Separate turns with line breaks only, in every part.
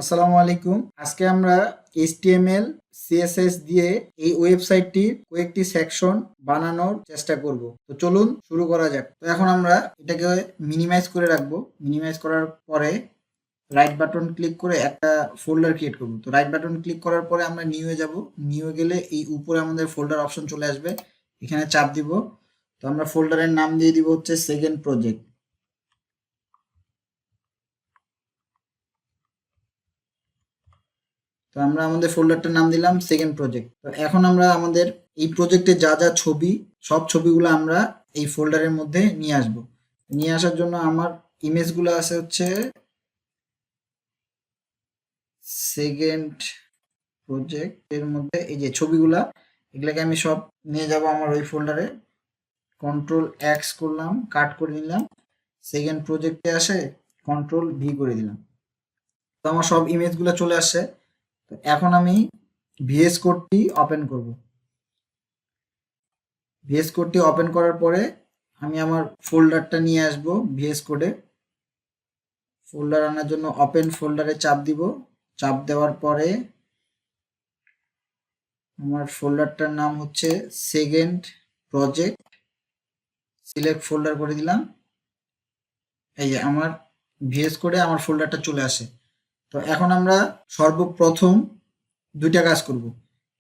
আসসালামু আলাইকুম। আজকে আমরা HTML CSS দিয়ে এই ওয়েবসাইটটির কয়েকটি সেকশন বানানোর চেষ্টা করব। তো চলুন শুরু করা যাক। তো এখন আমরা এটাকে মিনিমাইজ করে রাখবো। মিনিমাইজ করার পরে রাইট বাটন ক্লিক করে একটা ফোল্ডার ক্রিয়েট করব। তো রাইট বাটন ক্লিক করার পরে আমরা নিউয়ে যাব। নিউয়ে গেলে এই উপরে আমাদের ফোল্ডার অপশন চলে আসবে। এখানে চাপ দিব। তো আমরা ফোল্ডারের নাম দিয়ে দিব হচ্ছে সেকেন্ড প্রজেক্ট। তো আমরা আমাদের ফোল্ডারটার নাম দিলাম সেকেন্ড প্রজেক্ট। তো এখন আমরা আমাদের এই প্রজেক্টে যা যা ছবি সব ছবিগুলো আমরা এই ফোল্ডারের মধ্যে নিয়ে আসব। নিয়ে আসার জন্য আমার ইমেজগুলো আছে হচ্ছে সেকেন্ড প্রজেক্টের মধ্যে এই যে ছবিগুলা, এগুলাকে আমি সব নিয়ে যাব আমার ওই ফোল্ডারে। কন্ট্রোল এক্স করলাম, কাট করে নিলাম। সেকেন্ড প্রজেক্টে আসে কন্ট্রোল ভি করে দিলাম। তো আমার সব ইমেজগুলো চলে আসছে। তো এখন আমি ভিএস কোডটি ওপেন করব। ভিএস কোডটি ওপেন করার পরে আমি আমার ফোল্ডারটা নিয়ে আসব ভিএস কোডে। ফোল্ডার আনার জন্য ওপেন ফোল্ডারে চাপ দিব। চাপ দেওয়ার পরে আমার ফোল্ডারটার নাম হচ্ছে সেকেন্ড প্রজেক্ট। সিলেক্ট ফোল্ডার করে দিলাম। এই যে আমার ভিএস কোডে আমার ফোল্ডারটা চলে আসে। তো এখন আমরা সর্বপ্রথম দুইটা কাজ করব।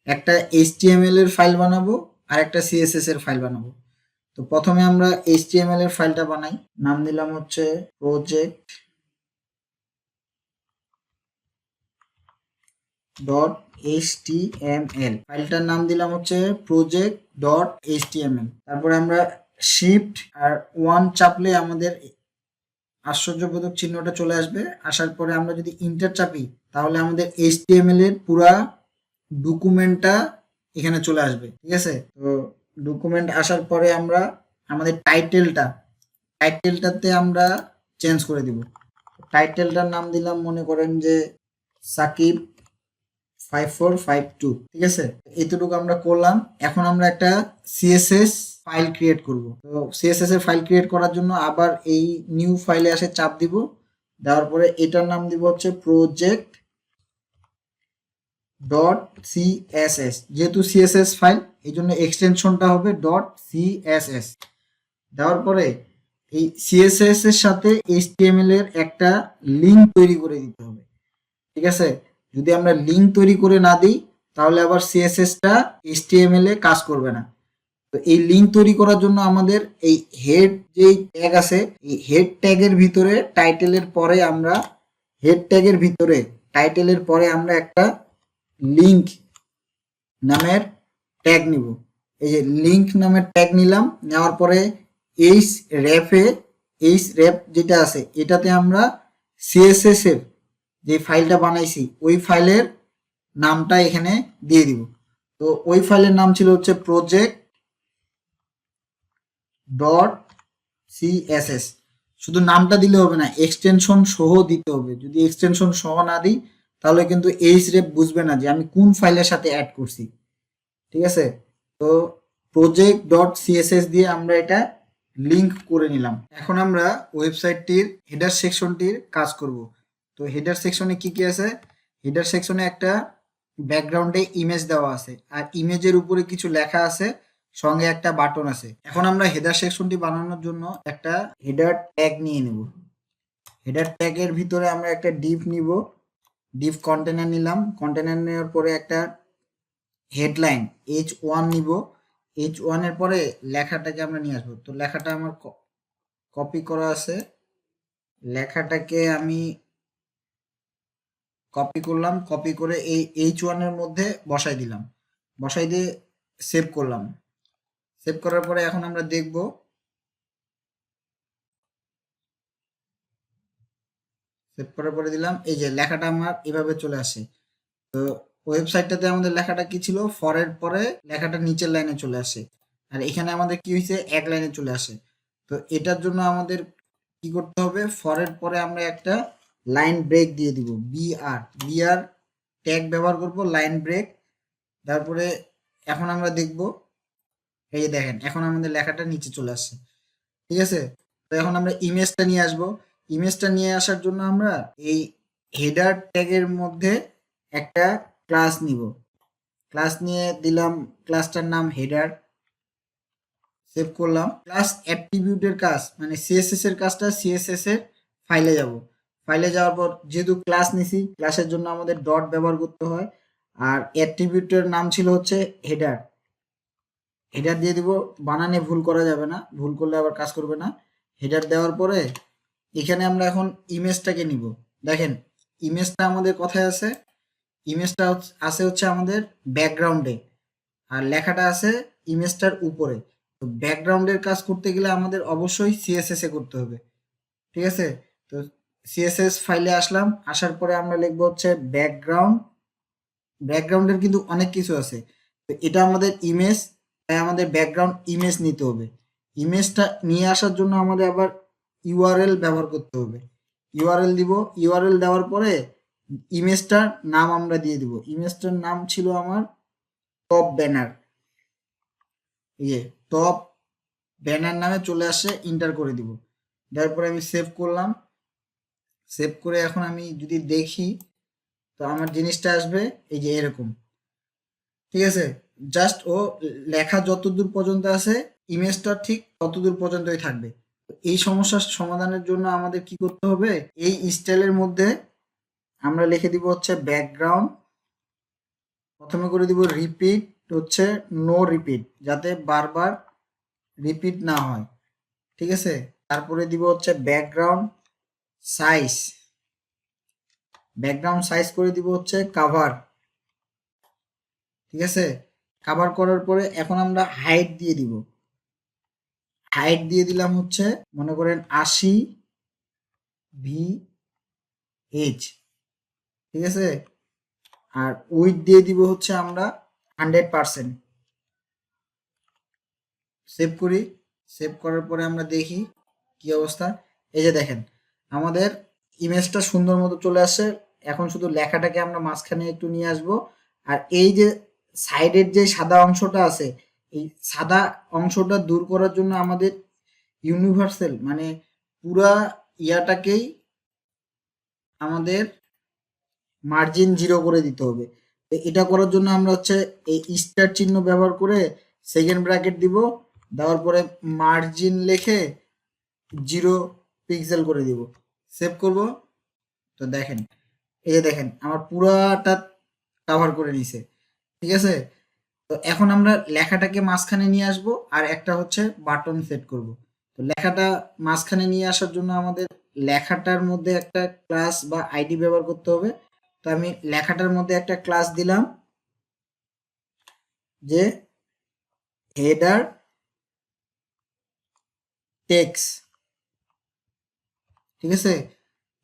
একটা HTML এর ফাইল বানাবো আর একটা CSS এর ফাইল বানাবো। তো প্রথমে আমরা HTML এর ফাইলটা বানাই। নাম দিলাম হচ্ছে প্রজেক্ট ডট HTML। ফাইলটার নাম দিলাম হচ্ছে প্রজেক্ট ডট HTML। তারপরে আমরা শিফট আর 1 চাপলে আমাদের আশ্চর্যবোধক চিহ্নটা চলে আসবে। আসার পরে আমরা যদি ইন্টার চাপি তাহলে আমাদের HTML এর পুরা ডকুমেন্টটা এখানে চলে আসবে। ঠিক আছে? তো ডকুমেন্ট আসার পরে আমরা আমাদের টাইটেলটাতে আমরা চেঞ্জ করে দিব। টাইটেলটার নাম দিলাম মনে করেন যে সাকিব 5452। ঠিক আছে? এতটুকু আমরা করলাম। এখন আমরা একটা CSS ফাইল ক্রিয়েট করব। তো CSS এর ফাইল ক্রিয়েট করার জন্য আবার এই নিউ ফাইলে আসে চাপ দিব। দেওয়ার পরে এটার নাম দিব হচ্ছে প্রজেক্ট ডট CSS। যেহেতু CSS ফাইল এই জন্য এক্সটেনশনটা হবে ডট CSS। দেওয়ার পরে এই CSS এর সাথে HTML এর একটা লিঙ্ক তৈরি করে দিতে হবে। ঠিক আছে? যদি আমরা লিঙ্ক তৈরি করে না দিই তাহলে আবার CSS-টা HTML এ কাজ করবে না। তো এই লিঙ্ক তৈরি করার জন্য আমাদের এই হেড যেই ট্যাগ আছে এই হেড ট্যাগের ভিতরে টাইটেলের পরে আমরা একটা লিঙ্ক নামের ট্যাগ নিব। এই যে লিঙ্ক নামের ট্যাগ নিলাম। নেওয়ার পরে এইচ র্যাপ যেটা আছে এটাতে আমরা CSS এর যে ফাইলটা বানাইছি ওই ফাইলের নামটা এখানে দিয়ে দিব। তো ওই ফাইলের নাম ছিল হচ্ছে প্রজেক্ট ডট CSS। শুধু নামটা দিলে হবে না, এক্সটেনশন সহ দিতে হবে। যদি এক্সটেনশন সহ না দিই তাহলে কিন্তু href বুঝবে না যে আমি কোন ফাইলের সাথে অ্যাড করছি। ঠিক আছে? তো প্রজেক্ট ডট CSS দিয়ে আমরা এটা লিংক করে নিলাম। এখন আমরা ওয়েবসাইটটির হেডার সেকশনটির কাজ করব। তো হেডার সেকশনে কি কি আছে? হেডার সেকশনে একটা ব্যাকগ্রাউন্ডে ইমেজ দেওয়া আছে আর ইমেজের উপরে কিছু লেখা আছে, সঙ্গে একটা বাটন আছে। এখন আমরা হেডার সেকশনটি বানানোর জন্য একটা হেডার ট্যাগ নিয়ে নেব। হেডার ট্যাগের ভিতরে আমরা একটা ডিভ নিব। ডিভ কন্টেনার নিলাম। কন্টেনার নেওয়ার পরে একটা হেডলাইন H1 নিব। H1 এর পরে লেখাটাকে আমরা নিয়ে আসবো। তো লেখাটা আমার কপি করা আছে। লেখাটাকে আমি কপি করলাম। কপি করে এই H1 এর মধ্যে বসাই দিলাম। বসাই দিয়ে সেভ করলাম। সেভ করার পরে এখন আমরা দেখব সেভ করার পরে দিলাম এই যে লেখাটা আমার এভাবে চলে আসে। তো ওয়েবসাইটটাতে আমাদের লেখাটা কি ছিল, ফরের পরে লেখাটা নিচের লাইনে চলে আসে। আর এখানে আমাদের কি হয়েছে, এক লাইনে চলে আসে। তো এটার জন্য আমাদের কি করতে হবে, ফরের পরে আমরা একটা লাইন ব্রেক দিয়ে দিব। বিআর ট্যাগ ব্যবহার করব, লাইন ব্রেক। তারপরে এখন আমরা দেখব এই যে দেখেন এখন আমাদের লেখাটা নিচে চলে আসছে। ঠিক আছে? তো এখন আমরা ইমেজটা নিয়ে আসব। ইমেজটা নিয়ে আসার জন্য আমরা এই হেডার ট্যাগের মধ্যে একটা ক্লাস নিব, ক্লাস নিয়ে দিলাম ক্লাসটার নাম হেডার, সেভ করলাম। ক্লাস অ্যাট্রিবিউটের কাজ মানে সিএসএস এর কাজটা সিএসএস এর ফাইলে যাব, ফাইলে যাওয়ার পর যেহেতু ক্লাস নিছি ক্লাসের জন্য আমাদের ডট ব্যবহার করতে হয়, আর অ্যাট্রিবিউটের নাম ছিল হচ্ছে হেডার, হেডার দিয়ে দিব, বানানে ভুল করা যাবে না, ভুল করলে আবার কাজ করবে না। হেডার দেওয়ার পরে এখানে আমরা এখন ইমেজটাকে নিব। দেখেন ইমেজটা আমাদের কোথায় আছে, ইমেজটা আছে হচ্ছে আমাদের ব্যাকগ্রাউন্ডে, আর লেখাটা আছে ইমেজটার উপরে। তো ব্যাকগ্রাউন্ডের কাজ করতে গেলে আমাদের অবশ্যই সিএসএস এ করতে হবে, ঠিক আছে। তো সিএসএস ফাইলে আসলাম, আসার পরে আমরা লিখবো হচ্ছে ব্যাকগ্রাউন্ড, ব্যাকগ্রাউন্ডের কিন্তু অনেক কিছু আছে, তো এটা আমাদের ইমেজ, তাই আমাদের ব্যাকগ্রাউন্ড ইমেজ নিতে হবে। ইমেজটা নিয়ে আসার জন্য আমাদের আবার ইউআরএল ব্যবহার করতে হবে, ইউআরএল দিব, ইউআরএল দেওয়ার পরে ইমেজটার নাম আমরা দিয়ে দিব, ইমেজটার নাম ছিল আমার টপ ব্যানার, ইয়ে টপ ব্যানার নামে চলে আসে, ইন্টার করে দিব, দেওয়ার পরে আমি সেভ করলাম। সেভ করে এখন আমি যদি দেখি তো আমার জিনিসটা আসবে এই যে এরকম, ঠিক আছে। জাস্ট ও লেখা যতদূর পর্যন্ত আছে ইমেজটা ঠিক ততদূর পর্যন্তই থাকবে। এই সমস্যার সমাধানের জন্য আমাদের কি করতে হবে, এই স্টাইলের মধ্যে আমরা লিখে দিব হচ্ছে ব্যাকগ্রাউন্ড, প্রথমে করে দিব রিপিট হচ্ছে নো রিপিট, যাতে বারবার রিপিট না হয়, ঠিক আছে। তারপরে দিব হচ্ছে ব্যাকগ্রাউন্ড সাইজ, ব্যাকগ্রাউন্ড সাইজ করে দিব হচ্ছে কাভার, ঠিক আছে। কাভার করার পরে এখন আমরা হাইট দিয়ে দিব, হাইট দিয়ে দিলাম হচ্ছে মনে করেন 80 VH, ঠিক আছে। আর উইথ দিয়ে দিব হচ্ছে আমরা 100%। সেভ করি, সেভ করার পরে আমরা দেখি কি অবস্থা। এই যে দেখেন আমাদের ইমেজটা সুন্দর মতো চলে আসছে। এখন শুধু লেখাটাকে আমরা মাঝখানে একটু নিয়ে আসব, আর এই যে সাইডের যে সাদা অংশটা আছে এই সাদা অংশটা দূর করার জন্য আমাদের ইউনিভার্সাল মানে পুরা ইয়াটাকেই আমাদের মার্জিন 0 করে দিতে হবে। তো এটা করার জন্য আমরা হচ্ছে এই স্টার চিহ্ন ব্যবহার করে সেকেন্ড ব্র্যাকেট দিব, দেওয়ার পরে মার্জিন লিখে 0 পিক্সেল করে দিব, সেভ করব। তো দেখেন এই যে দেখেন আমার পুরাটা কভার করে নিছে, ঠিক আছে। তো এখন আমরা লেখাটাকে মাঝখানে নিয়ে আসব, আর একটা হচ্ছে বাটন সেট করব। তো লেখাটা মাঝখানে নিয়ে আসার জন্য আমাদের লেখাটার মধ্যে একটা ক্লাস বা আইডি ব্যবহার করতে হবে। তো আমি লেখাটার মধ্যে একটা ক্লাস দিলাম যে হেডার টেক্সট, ঠিক আছে,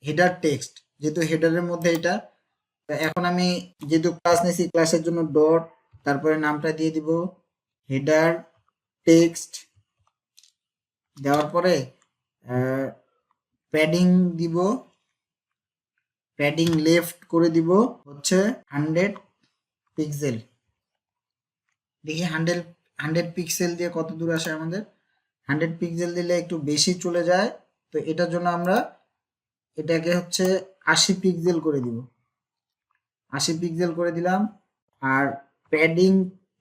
হেডার টেক্সট, যেহেতু হেডারের মধ্যে এটা। এখন আমি যেহেতু ক্লাস নিয়েছি ক্লাসের জন্য ডট, তারপরে নামটা দিয়ে দিব হেডার টেক্সট, দেওয়ার পরে প্যাডিং দিব, প্যাডিং লেফট করে দিব হচ্ছে 100 পিক্সেল। দেখি 100 পিক্সেল দিয়ে কত দূর আসে আমাদের। 100 পিক্সেল দিলে একটু বেশি চলে যায়, তো এটার জন্য আমরা এটাকে হচ্ছে 80 পিক্সেল করে দিব, 80 পিক্সেল করে দিলাম। আর প্যাডিং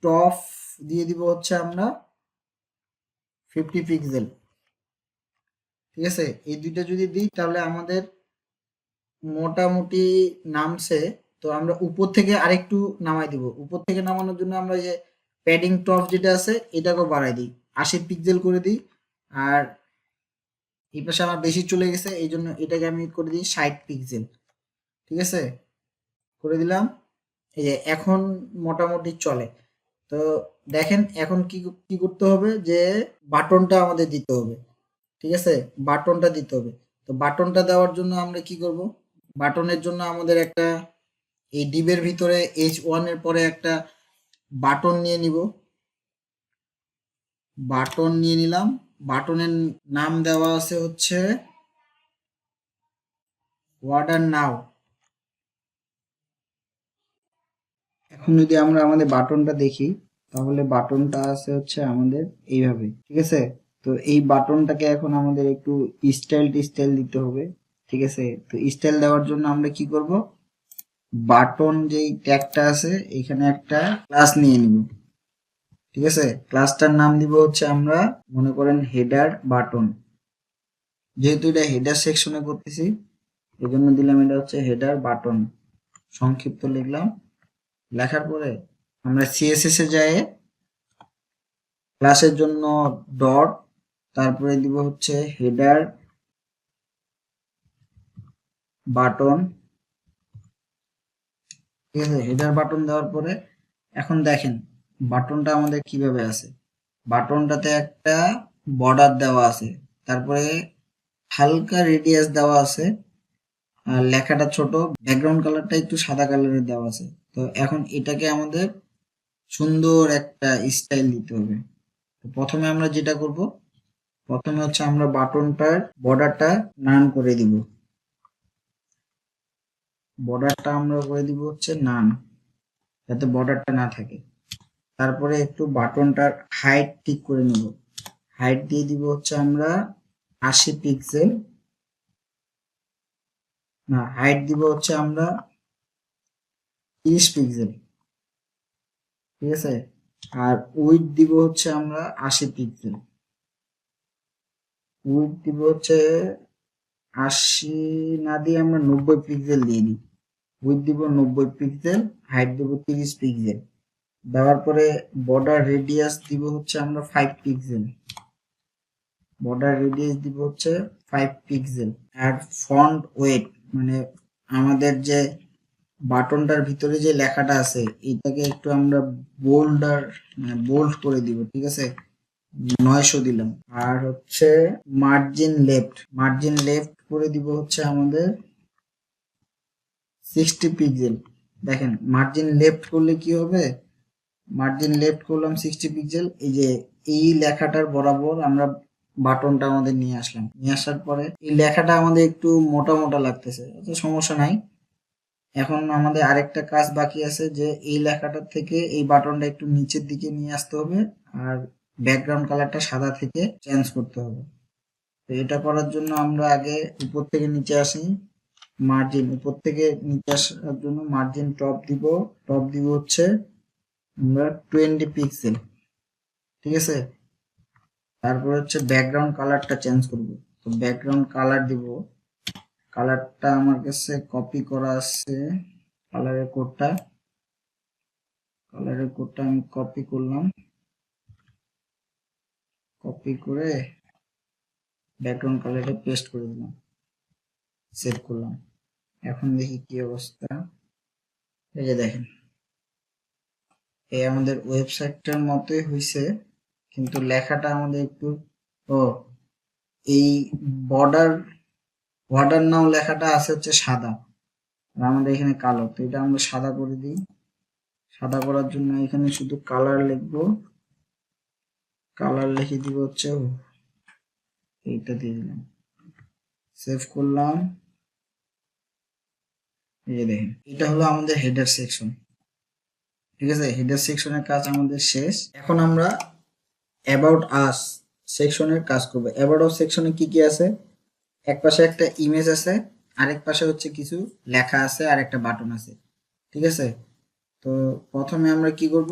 টপ দিয়ে দিব হচ্ছে আমরা 50 পিক্সেল, ঠিক আছে। এই দুইটা যদি দিই তাহলে আমাদের মোটামুটি নামছে। তো আমরা উপর থেকে আরেকটু নামাই দিব, উপর থেকে নামানোর জন্য আমরা যে প্যাডিং টপ যেটা আছে এটাকেও বাড়াই দিই, 80 পিক্সেল করে দিই। আর এই পাশে আমার বেশি চলে গেছে এই জন্য এটাকে আমি করে দিই 60 পিক্সেল, ঠিক আছে, করে দিলাম। এই যে এখন মোটামুটি চলে। তো দেখেন এখন কি কি করতে হবে, যে বাটনটা আমাদের দিতে হবে, ঠিক আছে, বাটনটা দিতে হবে। তো বাটনটা দেওয়ার জন্য আমরা কি করব, বাটনের জন্য আমাদের একটা এই ডিবের ভিতরে H1 এর পরে একটা বাটন নিয়ে নিব, বাটন নিয়ে নিলাম। বাটনের নাম দেওয়া আছে হচ্ছে অর্ডার নাও। এখন যদি আমরা আমাদের বাটনটা দেখি তাহলে বাটনটা আছে হচ্ছে আমাদের এইভাবে, ঠিক আছে। তো এই বাটনটাকে এখন আমাদের একটু স্টাইল দিতে হবে, ঠিক আছে। তো স্টাইল দেওয়ার জন্য আমরা কি করব, বাটন যেই ট্যাগটা আছে এখানে একটা ক্লাস নিয়ে নিব। ঠিক আছে, ক্লাসটার নাম দিব হচ্ছে আমরা মনে করেন হেডার বাটন। যেহেতু এটা হেডার সেকশনে করতেছি এই জন্য দিলাম এটা হচ্ছে হেডার বাটন, সংক্ষিপ্ত লিখলাম। লেখার পরে আমরা সিএসএস এ যাই, ক্লাসের জন্য ডট, তারপরে দিব হচ্ছে হেডার বাটন। ঠিক আছে, হেডার বাটন দেওয়ার পরে এখন দেখেন বাটনটা আমাদের কিভাবে আছে। বাটনটাতে একটা বর্ডার দেওয়া আছে, তারপরে হালকা রেডিয়াস দেওয়া আছে, আর লেখাটা ছোট, ব্যাকগ্রাউন্ড কালারটা একটু সাদা কালারের দেওয়া আছে। তো এখন এটাকে আমাদের সুন্দর একটা স্টাইল দিতে হবে। তো প্রথমে আমরা যেটা করব, প্রথমে হচ্ছে আমরা বাটনটার বর্ডারটা নান করে দিব। বর্ডারটা আমরা করে দিব হচ্ছে নান, যাতে বর্ডারটা না থাকে। তারপরে একটু বাটনটার হাইট ঠিক করে নিব। হাইট দিয়ে দিব হচ্ছে আমরা 80 পিক্সেল, না হাইট দিব হচ্ছে আমরা 30 পিক্সেল। ঠিক আছে, আর উইডথ দিব হচ্ছে আমরা 80 পিক্সেল। উইডথ দিব হচ্ছে 80 না দিয়ে আমরা 90 পিক্সেল দিয়ে দিই। উইডথ দিব 90 পিক্সেল, হাইট দিব 30 পিক্সেল। দেওয়ার পরে বর্ডার রেডিয়াস দিব হচ্ছে আমরা 5 পিক্সেল। বর্ডার রেডিয়াস দিব হচ্ছে 5 পিক্সেল। আর ফন্ট ওয়েট মানে আমাদের যে বাটনটার ভিতরে যে লেখাটা আছে এটাকে একটু আমরা বোল্ডার মানে বোল্ড করে দিব। ঠিক আছে, 900 দিলাম। আর হচ্ছে মার্জিন লেফট করে দিব হচ্ছে আমাদের 60 পিক্সেল। দেখেন মার্জিন লেফট করলে কি হবে, মার্জিন লেফট করলাম 60 পিক্সেল, এই যে এই লেখাটার বরাবর আমরা বাটনটা আমাদের নিয়ে আসলাম। নিয়ে আসার পরে এই লেখাটা আমাদের একটু মোটা মোটা লাগতেছে, সমস্যা নাই। এখন আমাদের আরেকটা কাজ বাকি আছে, যে এই লেখাটার থেকে এই বাটনটা একটু নিচের দিকে নিয়ে আসতে হবে, আর ব্যাকগ্রাউন্ড কালারটা সাদা থেকে চেঞ্জ করতে হবে। তো এটা করার জন্য আমরা আগে উপর থেকে নিচে আসি, মার্জিন উপর থেকে নিচে আসার জন্য মার্জিন টপ দিব হচ্ছে আমরা 20 পিক্সেল। ঠিক আছে, তারপর হচ্ছে ব্যাকগ্রাউন্ড কালারটা চেঞ্জ করব। তো ব্যাকগ্রাউন্ড কালার দিব, কালারটা আমার কাছে কপি করা আছে, কালারের কোডটা আমি কপি করলাম, কপি করে ব্যাকগ্রাউন্ড কালারে পেস্ট করে দিলাম, সেভ করলাম। এখন দেখি কি অবস্থা। এই যে দেখেন এই আমাদের ওয়েবসাইটটার মতোই হয়েছে, কিন্তু লেখাটা আমাদের একটু ও এই বর্ডার নাও লেখাটা আছে হচ্ছে সাদা, আর আমাদের এখানে কালো। তো এটা আমরা সাদা করে দিই। সাদা করার জন্য এখানে শুধু কালার লিখবো, কালার লিখে দিব হচ্ছে এইটা দিয়ে দিলাম, সেভ করলাম। এই যে দেখেন এটা হলো আমাদের হেডার সেকশন। ঠিক আছে, হেডার সেকশনের কাজ আমাদের শেষ। এখন আমরা অ্যাবাউট আস সেকশনের কাজ করব। অ্যাবাউট আস সেকশনে কি কি আছে, এক পাশে একটা ইমেজ আছে, আরেক পাশে হচ্ছে কিছু লেখা আছে, আর একটা বাটন আছে। ঠিক আছে, তো প্রথমে আমরা কি করব,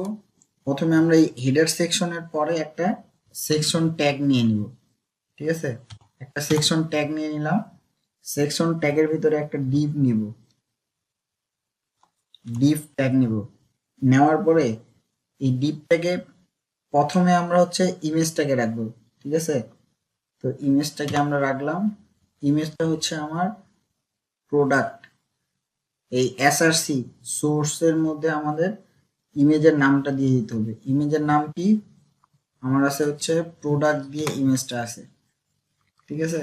প্রথমে আমরা এই হেডার সেকশনের পরে একটা সেকশন ট্যাগ নিয়ে নিব। ঠিক আছে, একটা সেকশন ট্যাগ নিয়ে নিলাম। সেকশন ট্যাগের ভিতরে একটা ডিভ ট্যাগ নিব। নেওয়ার পরে এই ডিভ ট্যাগে প্রথমে আমরা হচ্ছে ইমেজটাকে রাখবো। ঠিক আছে, তো ইমেজটাকে আমরা রাখলাম। ইমেজটা হচ্ছে আমার প্রোডাক্ট। এই এসআরসি সোর্সের মধ্যে আমাদের ইমেজের নামটা দিয়ে দিতে হবে। ইমেজের নাম কি, আমার আছে হচ্ছে প্রোডাক্ট দিয়ে ইমেজটা আছে। ঠিক আছে,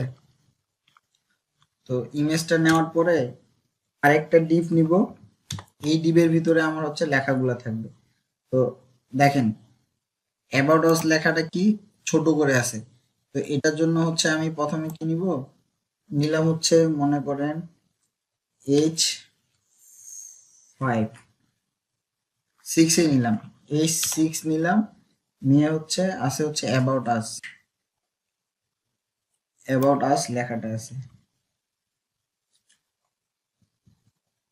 তো ইমেজটা নেওয়ার পরে আরেকটা ডিভ নিব। এই ডিভের ভিতরে আমার হচ্ছে লেখাগুলো থাকবে। তো দেখেন অ্যাবাউট আস লেখাটা কি ছোট করে আছে, তো এটার জন্য হচ্ছে আমি প্রথমে কি নিলাম হচ্ছে মনে করেন H6 নিলাম, H6 নিলাম, নিয়ে হচ্ছে আছে হচ্ছে অ্যাবাউট আস লেখাটা আছে।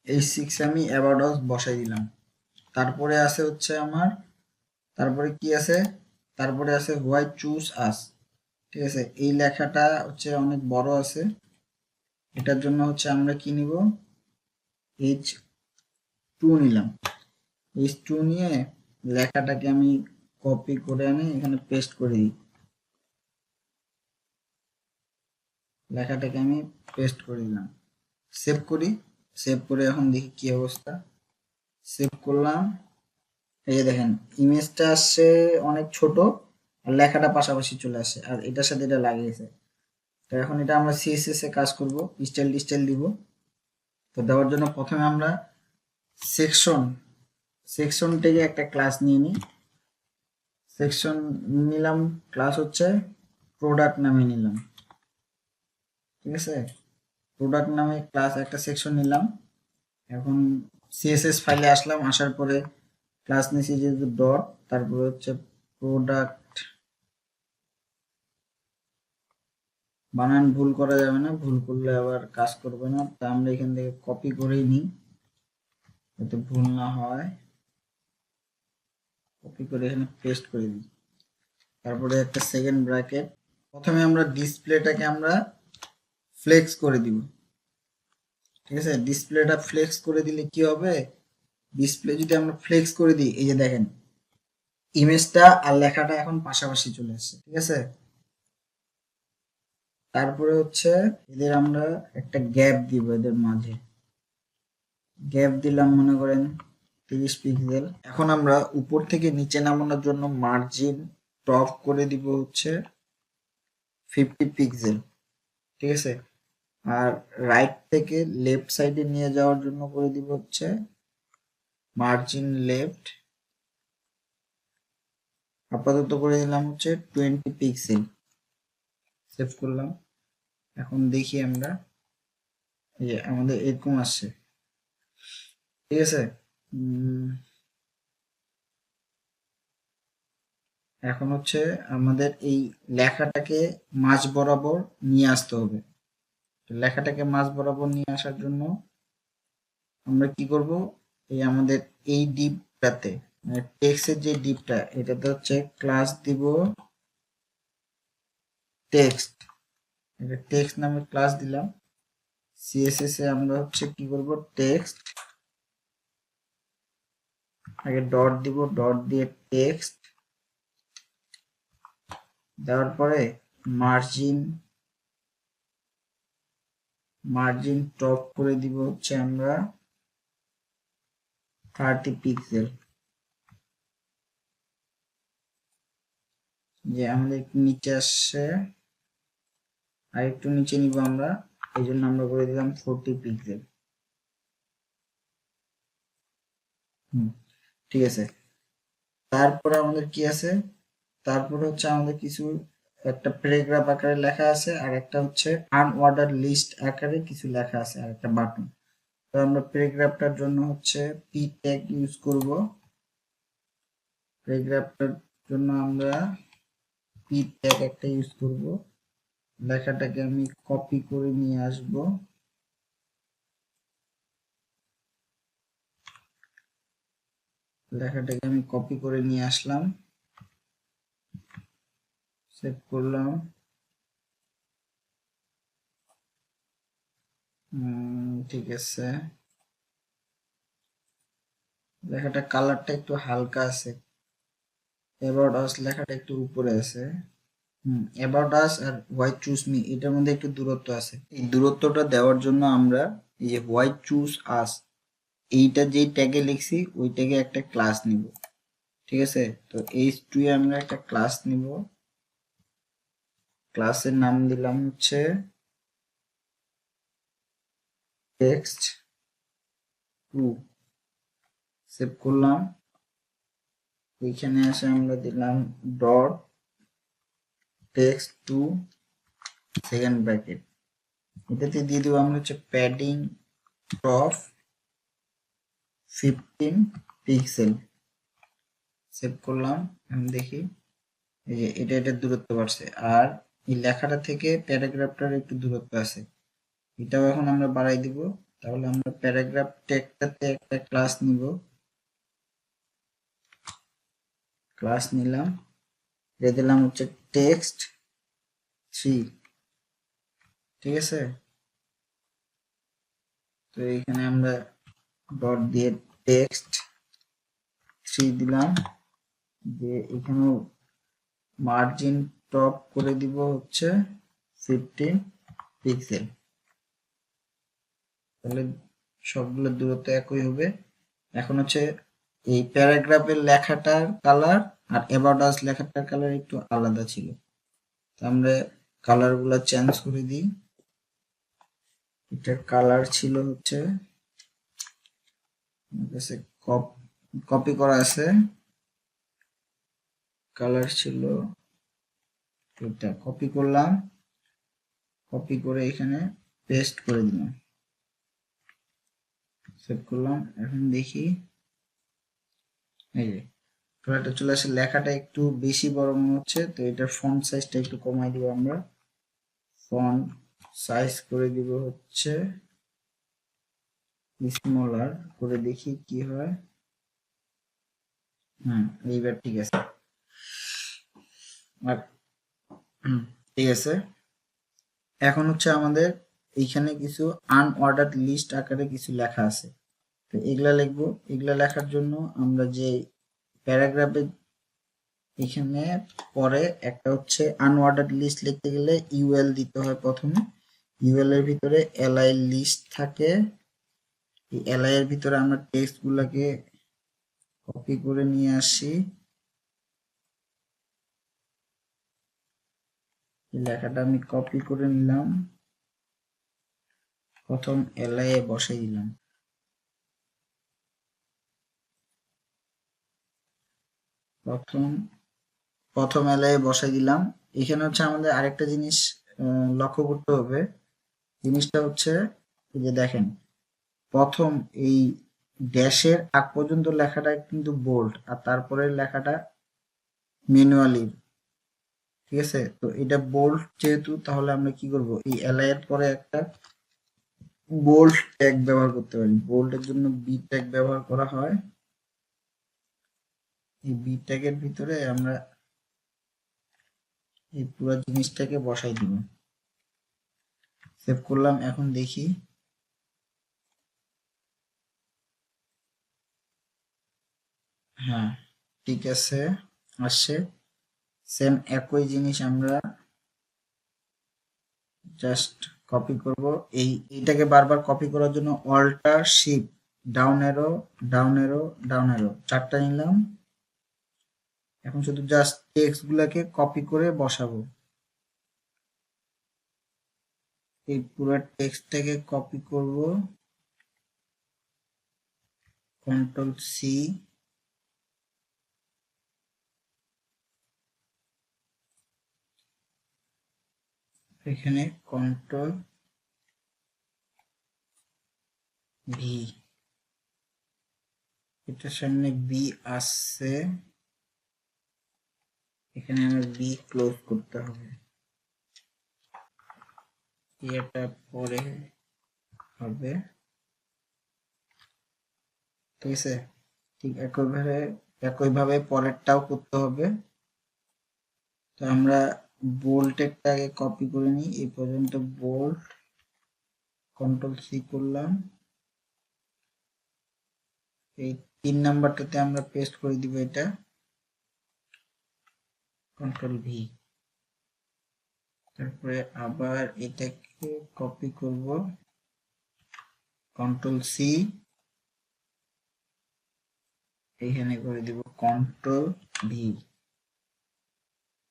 H6 আমি অ্যাবাউট আস বসাই দিলাম। তারপরে আছে হচ্ছে আমার, তারপরে কি আছে, তারপরে আছে হোয়াই চুজ আস। ঠিক আছে, এই লেখাটা হচ্ছে অনেক বড় আছে, এটার জন্য হচ্ছে আমরা কি নিব, H2 নিলাম। H2 নিয়ে লেখাটাকে আমি কপি করে আনি এখানে পেস্ট করে দিই, লেখাটাকে আমি পেস্ট করে দিলাম। সেভ করি, সেভ করে এখন দেখি কি অবস্থা। সেভ করলাম, এই যে দেখেন ইমেজটা আসছে অনেক ছোট আর লেখাটা পাশাপাশি চলে আসে আর এটার সাথে এটা লাগিয়েছে। তো এখন এটা আমরা সিএসএস এ কাজ করব, স্টাইল দিব। তো দেওয়ার জন্য প্রথমে আমরা সেকশন সেকশন থেকে একটা ক্লাস নিয়ে নিই। সেকশন নিলাম, ক্লাস হচ্ছে প্রোডাক্ট নামে নিলাম। ঠিক আছে, প্রোডাক্ট নামে ক্লাস একটা সেকশন নিলাম। এখন সিএসএস ফাইলে আসলাম, আসার পরে ক্লাস নিয়েছি যেহেতু ডট, তারপরে হচ্ছে প্রোডাক্ট, বানান ভুল করা যাবে না, ভুল করলে আবার কাজ করবে না। তা আমরা এখান থেকে কপি করেই নিই যাতে ভুল না হয়, কপি করে এখানে পেস্ট করে দিই। তারপরে একটা সেকেন্ড ব্র্যাকেট, প্রথমে আমরা ডিসপ্লেটাকে আমরা ফ্লেক্স করে দিব। ঠিক আছে, ডিসপ্লেটা ফ্লেক্স করে দিলে কি হবে, ডিসপ্লে যদি আমরা ফ্লেক্স করে দিই, এই যে দেখেন ইমেজটা আর লেখাটা এখন পাশাপাশি চলে আসছে। ঠিক আছে, তারপরে হচ্ছে এদের আমরা একটা গ্যাপ দিব, এদের মাঝে গ্যাপ দিলাম মনে করেন 30 পিক্সেল। এখন আমরা উপর থেকে নিচে নামানোর জন্য মার্জিন টপ করে দিব হচ্ছে 50 পিক্সেল। ঠিক আছে, আর রাইট থেকে লেফট সাইডে নিয়ে যাওয়ার জন্য করে দিব হচ্ছে মার্জিন লেফট, আপাতত করে দিলাম হচ্ছে 20 পিক্সেল। সেভ করলাম, এখন দেখি আমরা, এই যে আমাদের এরকম আসছে। ঠিক আছে, এখন হচ্ছে আমাদের এই লেখাটাকে মাঝ বরাবর নিয়ে আসতে হবে। লেখাটাকে মাঝ বরাবর নিয়ে আসার জন্য আমরা কি করব, এই আমাদের এই ডিপটাতে মানে টেক্সটের যে ডিপটা, এটাতে হচ্ছে ক্লাস দিব টেক্সট, এটা টেক্সট নামে ক্লাস দিলাম। সিএসএস এ আমরা হচ্ছে কি করব, টেক্সট আগে ডট দিব, ডট দিয়ে টেক্সট দেওয়ার পরে মার্জিন মার্জিন টপ করে দিব হচ্ছে আমরা 30 পিক্সেল। যে আমাদের একটু নিচে আসছে, আর একটু নিচে নিব আমরা, এই জন্য আমরা করে দিলাম 40 পিক্সেল। ঠিক আছে, তারপরে আমাদের কি আছে, তারপরে হচ্ছে আমাদের কিছু একটা প্যারাগ্রাফ আকারে লেখা আছে আর একটা হচ্ছে আনঅর্ডার লিস্ট আকারে কিছু লেখা আছে আর একটা বাটন। তো আমরা প্যারাগ্রাফটার জন্য হচ্ছে পি ট্যাগ ইউজ করব। প্যারাগ্রাফটার জন্য আমরা পি ট্যাগ একটা ইউজ করব। লেখাটাকে আমি কপি করে নিয়ে আসব, লেখাটাকে আমি কপি করে নিয়ে আসলাম, সেভ করলাম। ঠিক আছে, লেখাটা কালারটা একটু হালকা আছে, অ্যাবাউট আস লেখাটা একটু উপরে আছে। About us are why choose me এটার মধ্যে একটু দূরত্ব আছে। এই দূরত্বটা দেওয়ার জন্য আমরা এই যে হোয়াই চুজ আস এইটা যেই ট্যাগে লিখছি ওই ট্যাগে একটা ক্লাস নিব। ঠিক আছে, তো H2 এ আমরা একটা ক্লাস নিব, ক্লাসের নাম দিলাম হচ্ছে টেক্সট 2। সেভ করলাম, এইখানে এসে আমরা দিলাম ডট টেক্সট 2 সেকেন্ড ব্র্যাকেট, এটাতে দিয়ে দেবো আমরা হচ্ছে প্যাডিং টপ 15 পিক্সেল। সেভ করলাম, আমি দেখি এই যে এটা দূরত্ব বাড়ছে, আর এই লেখাটা থেকে প্যারাগ্রাফটার একটু দূরত্ব আছে, এটাও এখন আমরা বাড়াই দিব তাহলে আমরা প্যারাগ্রাফ টেক্সটাতে একটা ক্লাস নিব, ক্লাস নিলাম, দিয়ে দিলাম হচ্ছে টেক্সট 3, ঠিক আছে। তো এখানে আমরা ডট দিয়ে টেক্সট 3 দিলাম, যে এখানেও মার্জিন টপ করে দিব হচ্ছে 15 পিক্সেল, তাহলে সবগুলো দূরত্ব একই হবে। এখন হচ্ছে এই প্যারাগ্রাফের লেখাটার কালার আর অ্যাবাউট আস লেখাটার কালার একটু আলাদা ছিল, তো আমরা কালারগুলো চেঞ্জ করে দিই। এটার কালার ছিল হচ্ছে, কপি করা আছে, কালার ছিল এটা, কপি করলাম, কপি করে এখানে পেস্ট করে দিলাম, সেভ করলাম। এখন দেখি, এই যে কালারটা চলে আসে, লেখাটা একটু বেশি বড় মনে হচ্ছে, তো এটার ফন্ট সাইজটা একটু কমাই দিব। আমরা ফন্ট সাইজ করে দিব হচ্ছে স্মলার করে, দেখি কি হয়। এইবার ঠিক আছে, আর ঠিক আছে। এখন হচ্ছে আমাদের এইখানে কিছু আনঅর্ডার্ড লিস্ট আকারে কিছু লেখা আছে, তো এগুলা লিখবো। এগুলা লেখার জন্য আমরা যে প্যারাগ্রাফে এখানে পরে একটা হচ্ছে আনঅর্ডার্ড লিস্ট লিখতে গেলে ইউএল দিতে হয় প্রথমে। ইউএল এর ভিতরে এলআই লিস্ট থাকে, এই এলআই এর ভিতরে আমরা টেক্সট গুলাকে কপি করে নিয়ে আসি, এই লেখাটা আমি কপি করে নিলাম, প্রথম এলআই এ বসাই দিলাম। প্রথম এলআই এ বসাই দিলাম। এখানে হচ্ছে আমাদের আরেকটা জিনিস লক্ষ্য করতে হবে, জিনিসটা হচ্ছে এই যে দেখেন, প্রথম এই ড্যাশের আগ পর্যন্ত লেখাটা কিন্তু বোল্ড, আর তারপরে লেখাটা ম্যানুয়ালি, ঠিক আছে। তো এটা বোল্ড যেহেতু, তাহলে আমরা কি করব, এই এলআই এর পরে একটা বোল্ড ট্যাগ ব্যবহার করতে পারি। বোল্ডের জন্য বি ট্যাগ ব্যবহার করা হয়। এই বি ট্যাগের ভিতরে আমরা এই পুরো জিনিসটাকে বসাই দিব, সেভ করলাম। এখন দেখি, হ্যাঁ ঠিক আছে, আসছে। সেম একই জিনিস আমরা জাস্ট কপি করব। এইটাকে বারবার কপি করার জন্য alter shift down arrow, down arrow, down arrow, চারটা নিলাম। এখন শুধু জাস্ট টেক্সট গুলাকে কপি করে বসাবো। এই পুরো টেক্সটটাকে কপি করব, কন্ট্রোল সি, এখানে কন্ট্রোল ভি, এটার সামনে বি আসছে, এখানে আমার বি ক্লোজ করতে হবে, এটা পরে হবে, ঠিক আছে। ঠিক একইভাবে পরেরটাও করতে হবে। তো আমরা বোল্টেরটা আগে কপি করে নিই, এই পর্যন্ত বোল্ট, কন্ট্রোল সি করলাম, এই 3 নাম্বারটাতে আমরা পেস্ট করে দিব, এটা কন্ট্রোল ভি, তারপরে আবার এটাকে কপি করব, কন্ট্রোল সি, এখানে করে দিব কন্ট্রোল ভি,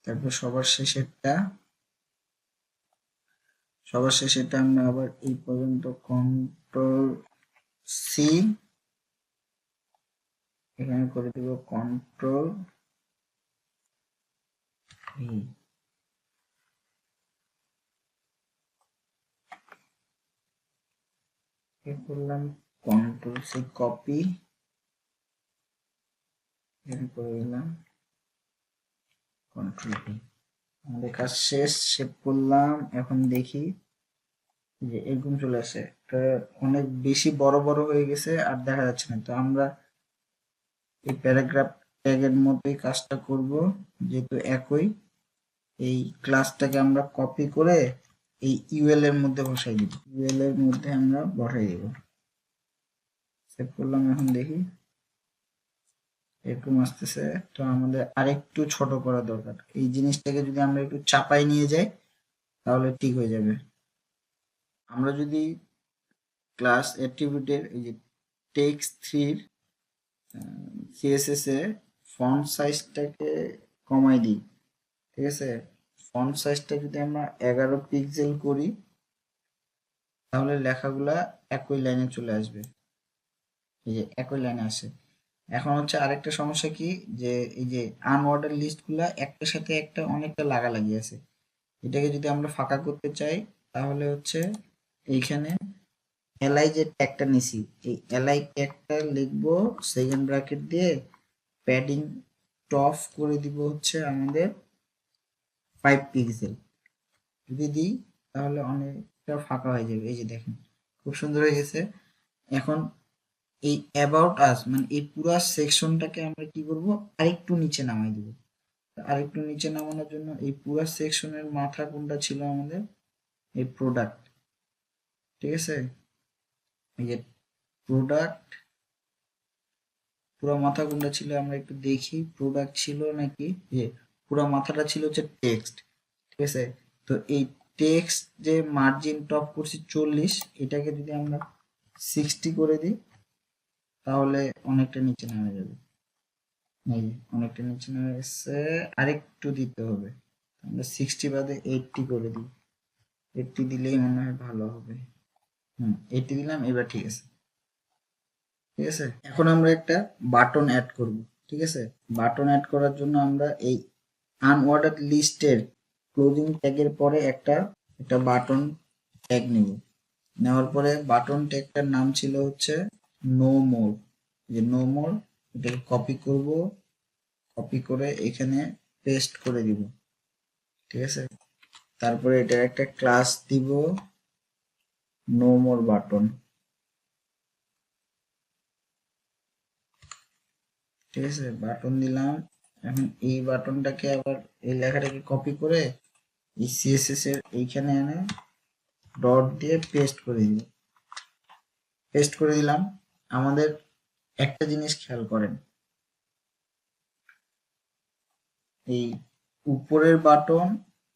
তারপর সবার শেষেরটা আমরা আবার এই পর্যন্ত কন্ট্রোল সি, এখানে করে দিব কন্ট্রোল ভি, করলাম কন্ট্রোল সি কপি, এখানে করে দিলাম কন্ট্রোল ভি, আমাদের কাজ শেষ, সেভ করলাম। এখন দেখি যে এরকম চলে আসে। অনেক বেশি বড় বড় হয়ে গেছে আর দেখা যাচ্ছে না, তো আমরা এই প্যারাগ্রাফ ট্যাগের মধ্যেই কাজটা করব, যেহেতু একই। এই ক্লাসটাকে আমরা কপি করে এই ইউএল এর মধ্যে বসাই দিব, ইউএল এর মধ্যে আমরা বসাই দিব। সেভ করলাম, এখন দেখি এরকম আসতেছে। তো আমাদের আরেকটু ছোট করা দরকার, এই জিনিসটাকে যদি আমরা একটু চাপাই নিয়ে যাই তাহলে ঠিক হয়ে যাবে। আমরা যদি ক্লাস অ্যাট্রিবিউটের এই যে টেক্সট 3 সিএসএস এ ফন্ট সাইজটাকে কমাই দিই, ঠিক আছে, ফন্ট সাইজটা যদি আমরা 11 পিক্সেল করি তাহলে লেখাগুলা একই লাইনে চলে আসবে, এই যে একই লাইনে আসে। এখন হচ্ছে আরেকটা সমস্যা কি, যে এই যে আনঅর্ডার লিস্টগুলা একটার সাথে একটা অনেকটা লাগালাগি আছে, এটাকে যদি আমরা ফাঁকা করতে চাই তাহলে হচ্ছে এইখানে এলআই যে ট্যাগটা নিছি, এই এলআই ট্যাগটা লিখবো সেকেন্ড ব্র্যাকেট দিয়ে, প্যাডিং টপ করে দিব হচ্ছে আমাদের 5 পিক্সেল। যদি দিই তাহলে অনেকটা ফাঁকা হয়ে যাবে, এই যে দেখেন খুব সুন্দর হয়ে গেছে। এখন এই অ্যাবাউট আস মানে এই পুরো সেকশনটাকে আমরা কি করব, আরেকটু নিচে নামাই দিব। আরেকটু নিচে নামানোর জন্য এই পুরো সেকশনের মাথা কোনটা ছিল আমাদের, এই প্রোডাক্ট, ঠিক আছে, এই যে প্রোডাক্ট পুরো মাথা কোনটা ছিল আমরা একটু দেখি, প্রোডাক্ট ছিল নাকি, যে পুরো মাথাটা ছিল হচ্ছে টেক্সট, ঠিক আছে। তো এই টেক্সট যে মার্জিন টপ করছি 40, এটাকে যদি আমরা 60 করে দিই তাহলে অনেকটা নিচে নেমে যাবে, এই অনেকটা নিচে নেমে গেছে, আরেকটু দিতে হবে, আমরা 60 বাদে 80 করে দিই, 80 দিলেই মনে হয় ভালো হবে। 80 দিলাম, এবার ঠিক আছে, ঠিক আছে। এখন আমরা একটা বাটন অ্যাড করব, ঠিক আছে। বাটন অ্যাড করার জন্য আমরা এই আনঅর্ডার্ড লিস্টের ক্লোজিং ট্যাগের পরে একটা বাটন ট্যাগ নেব, নেওয়ার পরে বাটন ট্যাগটার নাম ছিল হচ্ছে নো মোর, যে নো মোর, এটাকে কপি করব, কপি করে এখানে পেস্ট করে দিব, ঠিক আছে। তারপরে এটার একটা ক্লাস দিব নো মোর বাটন, ঠিক আছে, বাটন দিলাম। এখন এই বাটনটাকে আবার এই লেখাটাকে কপি করে এই সিএসএস এর এইখানে এনে ডট দিয়ে পেস্ট করে দিই, পেস্ট করে দিলাম। আমাদের একটা জিনিস খেয়াল করেন, এই উপরের বাটন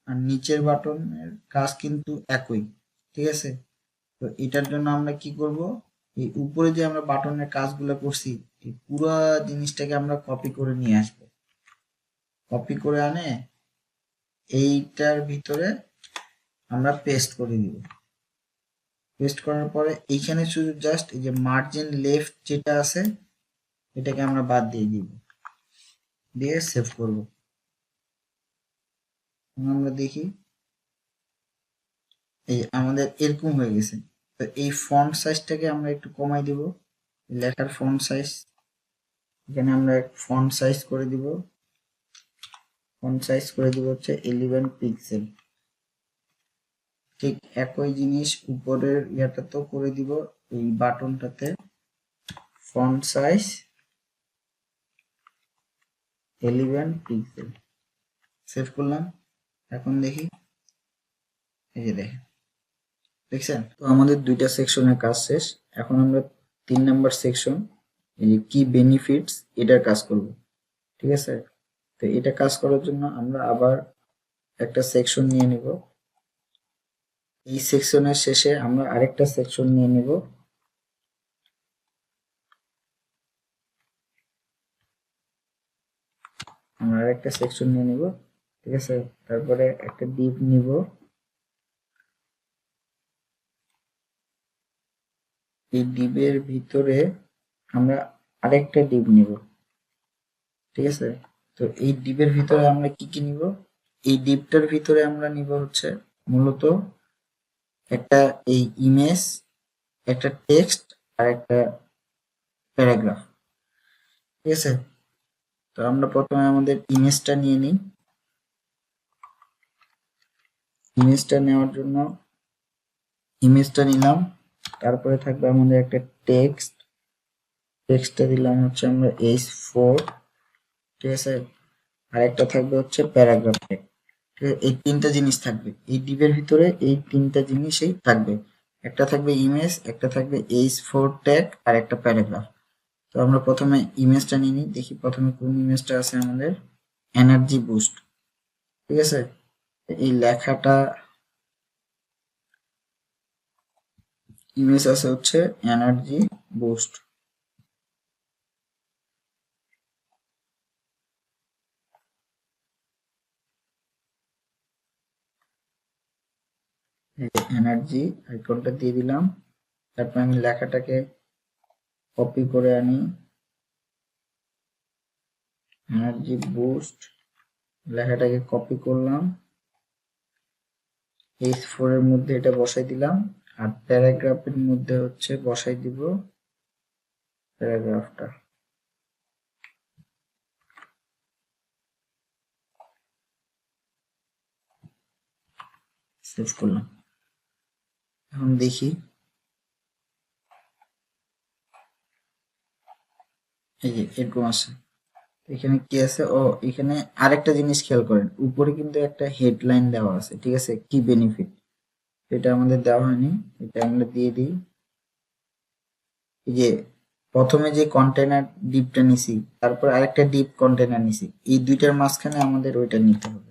আর নিচের বাটনের কাজ কিন্তু একই, ঠিক আছে। তো এটার জন্য আমরা কি করব, এই উপরে যে আমরা বাটনের কাজগুলো করছি এই পুরো জিনিসটাকে আমরা কপি করে নিয়ে আসবো, কপি করে আনে এইটার ভিতরে আমরা পেস্ট করে দিব। পেস্ট করার পরে এইখানে শুধু জাস্ট এই যে মার্জিন লেফট যেটা আছে এটাকে আমরা বাদ দিয়ে দিব, দিয়ে সেভ করব। আমরা দেখি এই আমাদের এরকম হয়ে গেছে। তো এই ফন্ট সাইজটাকে আমরা একটু কমাই দিব, লেখার ফন্ট সাইজ, এখানে আমরা ফন্ট সাইজ করে দিব, ফন্ট সাইজ করে দিব হচ্ছে 11 পিক্সেল। ঠিক একই জিনিস উপরের ইয়াটাতেও করে দিব, এই বাটনটাতে ফন্ট সাইজ 11 পিক্সেল, সেভ করলাম। এখন দেখি, এই যে দেখছেন। তো আমাদের দুইটা সেকশনের কাজ শেষ, এখন আমরা 3 নাম্বার সেকশন এই যে কি বেনিফিটস এটার কাজ করব, ঠিক আছে। তো এটা কাজ করার জন্য আমরা আবার একটা সেকশন নিয়ে নিব, এই সেকশনের শেষে আমরা আরেকটা সেকশন নিয়ে নিব, আমরা আরেকটা সেকশন নিয়ে নিব, ঠিক আছে। তারপরে একটা ডিভ নিব, এই ডিভের ভিতরে আমরা আরেকটা ডিভ নিব, ঠিক আছে। তো এই ডিভের ভিতরে আমরা কি কি নিব, এই ডিভটার ভিতরে আমরা নিব হচ্ছে মূলত একটা এই ইমেজ, একটা টেক্সট আর একটা প্যারাগ্রাফ, ঠিক আছে। তো আমরা প্রথমে আমাদের ইমেজটা নিয়ে নিই, ইমেজটা নেওয়ার জন্য ইমেজটা নিলাম, তারপরে থাকবে আমাদের একটা টেক্সটটা দিলাম হচ্ছে আমরা H4, ঠিক আছে। আর একটা থাকবে হচ্ছে প্যারাগ্রাফ ট্যাগ। এই তিনটা জিনিস থাকবে এই ডিভের ভিতরে, এই তিনটা জিনিসই থাকবে। একটা থাকবে ইমেজ, একটা থাকবে H4 ট্যাগ, আর একটা প্যারাগ্রাফ। তো আমরা প্রথমে ইমেজটা নিয়ে নিই, দেখি প্রথমে কোন ইমেজটা আছে আমাদের। এনার্জি বুস্ট, ঠিক আছে। এই লেখাটা ইমেজ আছে হচ্ছে এনার্জি বুস্ট। এনার্জি আইকনটা দিয়ে দিলাম। তারপর আমি লেখাটাকে কপি করে আনি, এনার্জি বুস্ট লেখাটাকে কপি করলাম, H4 এর মধ্যে এটা বসাই দিলাম। আর প্যারাগ্রাফের মধ্যে হচ্ছে বসাই দিব প্যারাগ্রাফটা। সেভ করলাম। এখন দেখি, এই যে এরকম আছে। এখানে কি আছে? ও এখানে আরেকটা জিনিস খেয়াল করেন, উপরে কিন্তু একটা হেডলাইন দেওয়া আছে, ঠিক আছে, কি বেনিফিট। এটা আমাদের দেওয়া হয়নি, এটা আমরা দিয়ে দিই। এই যে প্রথমে যে কন্টেনার ডিপটা নিছি, তারপর আরেকটা ডিপ কন্টেনার নিছি, এই দুইটার মাঝখানে আমাদের ওইটা নিতে হবে,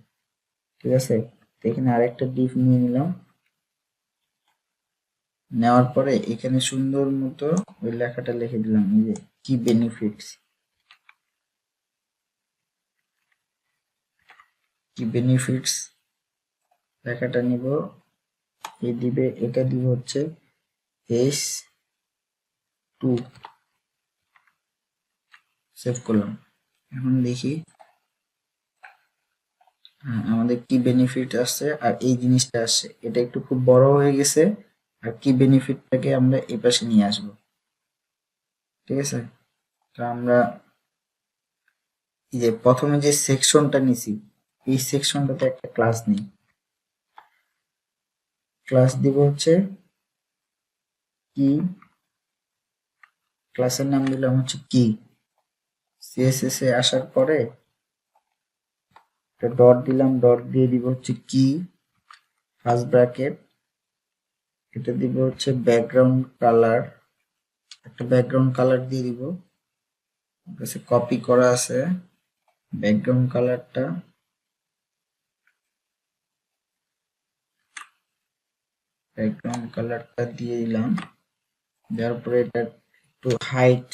ঠিক আছে। তো এখানে আরেকটা ডিপ নিয়ে নিলাম। নেওয়ার পরে এখানে সুন্দর মতো ওই লেখাটা লিখে দিলাম, এই যে কি বেনিফিটস, কি বেনিফিটস লেখাটা নিব। এই দিবে, এটা দিব হচ্ছে H2। সেভ করলাম। এখন দেখি আমাদের কি বেনিফিট আসছে আর এই জিনিসটা আসছে, এটা একটু খুব বড় হয়ে গেছে। আর কি বেনিফিটটাকে আমরা এই পাশে নিয়ে আসব, ঠিক আছে। তো আমরা এই যে প্রথমে যে সেকশনটা নিছি, এই সেকশনটাতে একটা ক্লাস নিই। ক্লাস দিব হচ্ছে কি, ক্লাসের নাম দিলাম হচ্ছে কি। সিএসএস এ আসার পরে একটা ডট দিলাম, ডট দিয়ে দিব হচ্ছে কি ফার্স্ট ব্র্যাকেট। এটা দিব হচ্ছে ব্যাকগ্রাউন্ড কালার, একটা ব্যাকগ্রাউন্ড কালার দিয়ে দিব। কাছে কপি করা আছে ব্যাকগ্রাউন্ড কালারটা, ব্যাকগ্রাউন্ড কালারটা দিয়ে দিলাম। দেওয়ার পরে এটা একটু হাইট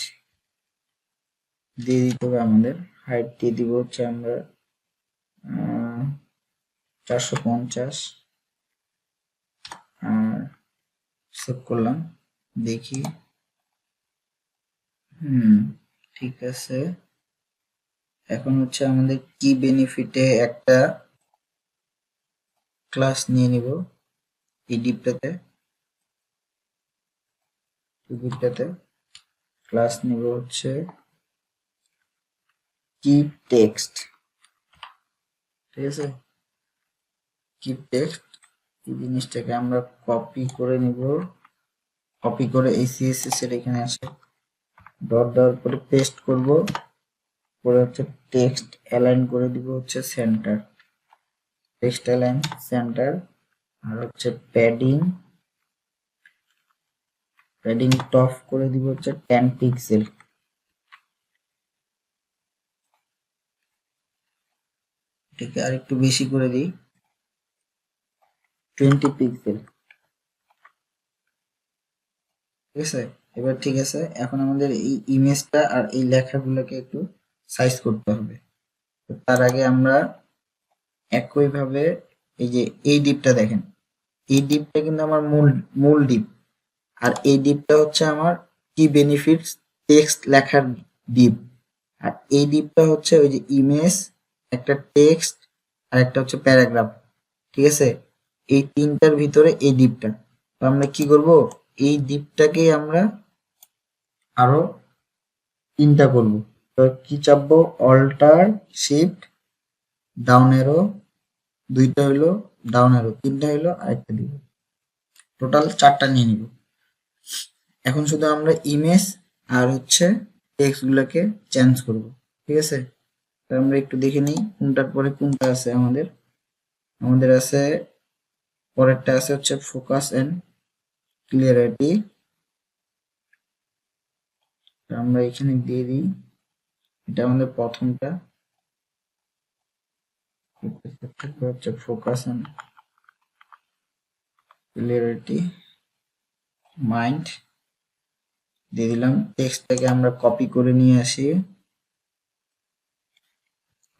দিয়ে দিতে হবে আমাদের। হাইট দিয়ে দিব হচ্ছে আমরা 450। আর সেভ করলাম, দেখি। ঠিক আছে। এখন হচ্ছে আমাদের কি বেনিফিটে একটা ক্লাস নিয়ে নিব এই ডিপটাতে, ক্লাস নিব হচ্ছে কি টেক্সট, ঠিক আছে। কি টেক্সট এই জিনিসটাকে আমরা কপি করে নিব, কপি করে এই সিএসএস এর এখানে আসে ডট দেওয়ার পরে পেস্ট করব, পরে হচ্ছে টেক্সট অ্যালাইন করে দিব হচ্ছে সেন্টার, টেক্সট অ্যালাইন সেন্টার। আর হচ্ছে প্যাডিং টপ করে দিব হচ্ছে 10 পিক্সেল। এটাকে আর একটু বেশি করে দিই, 20 পিক্সেল, ঠিক আছে। এবার ঠিক আছে, এখন আমাদের এই ইমেজটা আর এই লেখাগুলোকে একটু সাইজ করতে হবে। তার আগে আমরা একইভাবে এই যে এই ডিপটা দেখেন, এই ডিপটা কিন্তু আমার মূল ডিপ। আর এই ডিপটা হচ্ছে আমার কি বেনিফিটস টেক্সট লেখার ডিপ। আর এই ডিপটা হচ্ছে ওই যে ইমেজ, একটা টেক্সট, আর একটা হচ্ছে প্যারাগ্রাফ, ঠিক আছে। এই তিনটার ভিতরে এই ডিপটা। তো আমরা কি করব, এই ডিপটাকে আমরা আরো তিনটা করব। তো কি চাপবো, অল্টার শিফট ডাউন অ্যারো, দুইটা হইলো ডাউন অ্যারো, তিনটা হইলো আরেকটা দিব, টোটাল 4টা নিয়ে নিব। এখন শুধু আমরা ইমেজ আর হচ্ছে টেক্সট গুলাকে চেঞ্জ করব, ঠিক আছে। তো আমরা একটু দেখে নিই কোনটার পরে কোনটা আছে। আমাদের আছে, পরেরটা আছে হচ্ছে ফোকাস এন্ড ক্লিয়ারিটি। আমরা এখানে দিয়ে দিই, এটা আমাদের প্রথমটা হচ্ছে ফোকাস এন্ড ক্লিয়ারিটি মাইন্ড দিয়ে দিলাম। টেক্সটটাকে আমরা কপি করে নিয়ে আসি,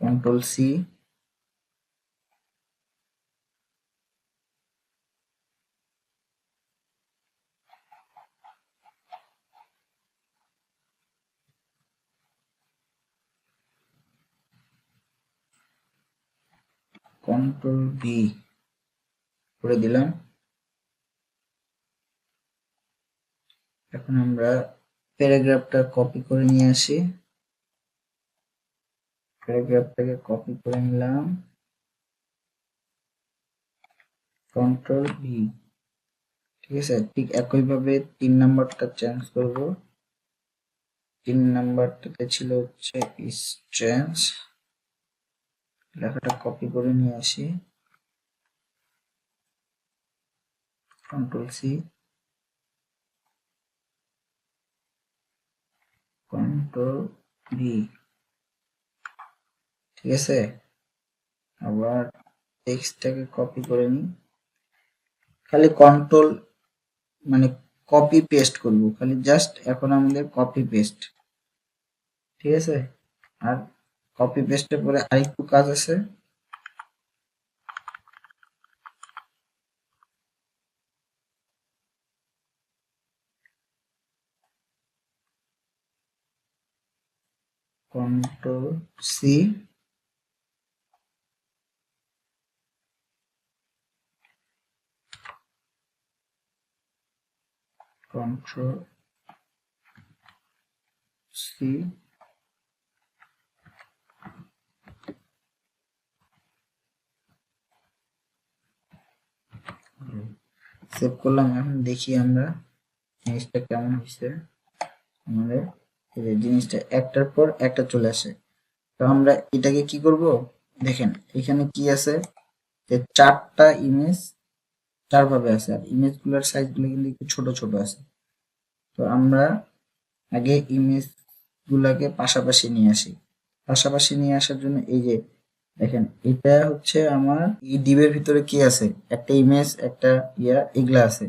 কন্ট্রোল সি, কন্ট্রোল ভি করে দিলাম। এখন আমরা প্যারাগ্রাফটা কপি করে নিয়ে আসি, প্যারাগ্রাফটাকে কপি করে নিলাম, কন্ট্রোল ভি, ঠিক আছে। ঠিক একইভাবে 3 নাম্বারটা চেঞ্জ করব। 3 নাম্বারটাতে ছিল হচ্ছে স্ট্রেঞ্জ, লেখাটা কপি করে নিয়ে আসি, কন্ট্রোল সি, কন্ট্রোল ভি, ঠিক আছে। আবার টেক্সটটাকে কপি করে নিই, খালি কন্ট্রোল মানে কপি পেস্ট করব, খালি জাস্ট এখন আমাদের কপি পেস্ট, ঠিক আছে। আর কপি পেস্টের পরে আরেকটু কাজ আছে, control C, control C, save করলাম। এখন দেখি আমরা জিনিসটা কেমন হয়েছে। আমাদের জিনিসটা একটার পর একটা চলে আসে। তো আমরা এটাকে কি করব, দেখেন এখানে কি আছে, যে 4টা ইমেজ 4 ভাবে আছে, আর ইমেজ গুলার সাইজ গুলো কিন্তু একটু ছোট ছোট আছে। তো আমরা আগে ইমেজ গুলাকে পাশাপাশি নিয়ে আসি। পাশাপাশি নিয়ে আসার জন্য এই যে দেখেন, এটা হচ্ছে আমার এই ডিবের ভিতরে কি আছে, একটা ইমেজ, একটা এগুলা আছে,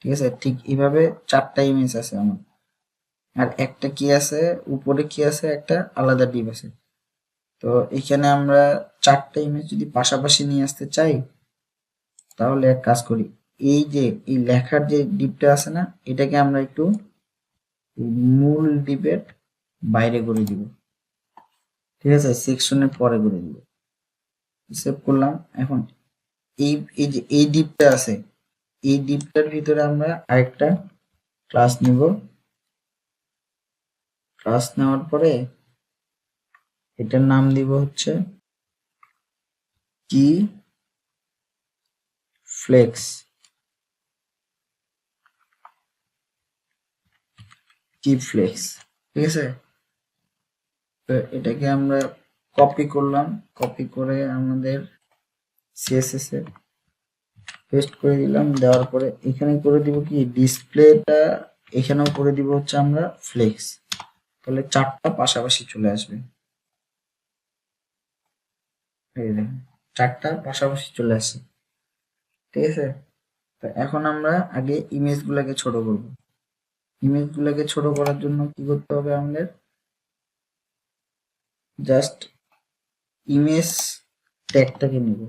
ঠিক আছে। ঠিক এইভাবে 4টা ইমেজ আছে আমার, আর একটা কি আছে উপরে, কি আছে একটা আলাদা ডিপ আছে। তো এখানে আমরা 4টা ইমেজ যদি পাশাপাশি নিয়ে আসতে চাই, তাহলে এক কাজ করি, এই যে এই লেখার যে ডিপটা আছে না, এটাকে আমরা একটু মূল ডিপের বাইরে করে দিব, ঠিক আছে, সেকশনের পরে করে দিব। সেভ করলাম। এখন এই এই যে এই ডিপটা আছে, এই ডিপটার ভিতরে আমরা আরেকটা ক্লাস নিব। ক্লাস নেওয়ার পরে এটার নাম দিব হচ্ছে কি ফ্লেক্স, কি ফ্লেক্স, ঠিক আছে। তো এটাকে আমরা কপি করলাম, কপি করে আমাদের সিএসএস এ পেস্ট করে দিলাম। দেওয়ার পরে এখানে করে দিব কি ডিসপ্লেটা, এখানেও করে দিব হচ্ছে আমরা ফ্লেক্স, তাহলে 4টা পাশাপাশি চলে আসবে। এই দেখেন 4টা পাশাপাশি চলে আসে, ঠিক আছে। তো এখন আমরা আগে ইমেজ গুলাকে ছোট করব। ইমেজ গুলাকে ছোট করার জন্য কি করতে হবে আমাদের, জাস্ট ইমেজ ট্যাগটাকে নিব।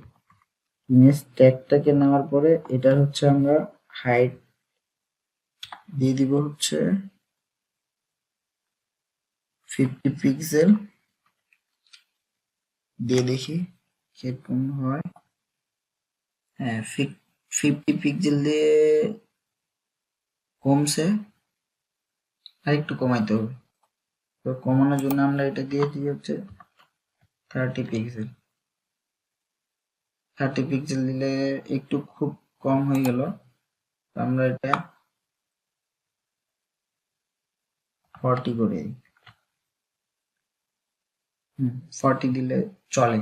ইমেজ ট্যাগটাকে নেওয়ার পরে এটা হচ্ছে আমরা হাইট দিয়ে দিব হচ্ছে 50 পিক্সেল, দিয়ে দেখি কিরকম হয়। হ্যাঁ, 50 পিক্সেল দিয়ে কমছে, আর একটু কমাইতে হবে। তো কমানোর জন্য আমরা এটা দিয়ে দিই হচ্ছে 30 পিক্সেল। 30 পিক্সেল দিলে একটু খুব কম হয়ে গেল। তো আমরা এটা 40 করে দিই। 40 দিলে চলে।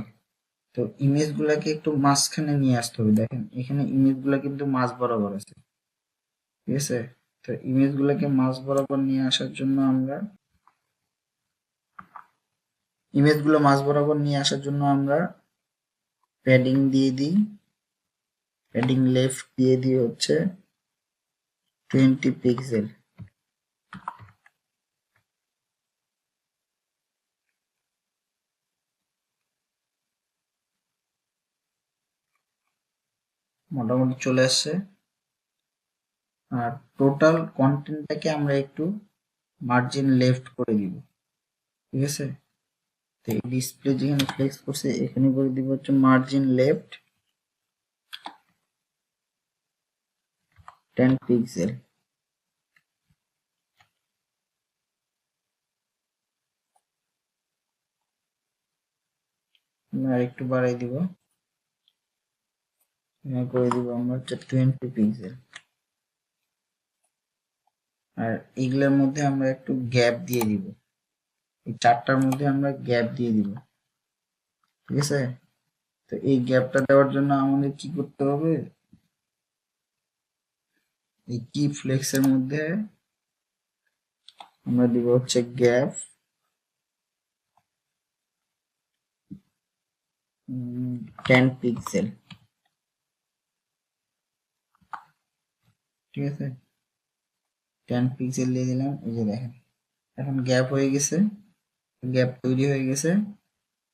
তো ইমেজ গুলাকে একটু মাঝখানে নিয়ে আসতে হবে। দেখেন এখানে ইমেজ গুলা কিন্তু মাঝ বরাবর আছে, ঠিক আছে? তো ইমেজ গুলাকে মাঝ বরাবর নিয়ে আসার জন্য আমরা প্যাডিং দিয়ে দিই। প্যাডিং লেফট দিয়ে দিই হচ্ছে 20 পিক্সেল। মোটামুটি চলে আসছে। আর টোটাল কন্টেন্টটাকে আমরা একটু মার্জিন লেফট করে দিব, ঠিক আছে? তো এই ডিসপ্লে যেখানে ফ্লেক্স করছে এখানে করে দিব হচ্ছে মার্জিন লেফট 10 পিক্সেল। আর একটু বাড়াই দিব, করে দিব আমরা হচ্ছে 20 পিক্সেল। আর এগুলোর মধ্যে আমরা একটু গ্যাপ দিয়ে দিব, এই চারটার মধ্যে আমরা গ্যাপ দিয়ে দিব, ঠিক আছে? তো এই গ্যাপটা দেওয়ার জন্য আমাদের কি করতে হবে, এই কি ফ্লেক্সের মধ্যে আমরা দিব হচ্ছে গ্যাপ 10 পিক্সেল, ঠিক আছে? 10 পিক্সেল দিয়ে দিলাম। এই যে দেখেন এখন গ্যাপ হয়ে গেছে, গ্যাপ তৈরি হয়ে গেছে।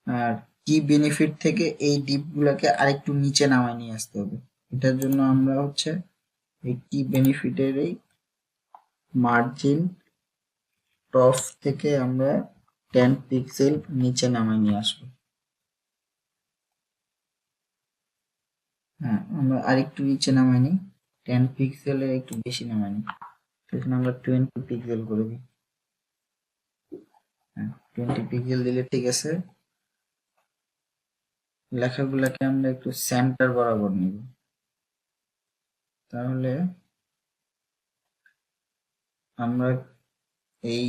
আর কি বেনিফিট থেকে এই ডিপ গুলাকে আরেকটু নিচে নামায় নিয়ে আসতে হবে। এটার জন্য আমরা হচ্ছে এই কি বেনিফিটের এই মার্জিন টপ থেকে আমরা 10 পিক্সেল নিচে নামায় নিয়ে আসবো। হ্যাঁ, আমরা আরেকটু নিচে নামাই নিই, 10 পিক্সেলের একটু বেশি নামাই নিই। সেখানে আমরা 20 পিক্সেল করে দিই। হ্যাঁ, 20 পিক্সেল দিলে ঠিক আছে। লেখাগুলোকে আমরা একটু সেন্টার বরাবর নিব, তাহলে আমরা এই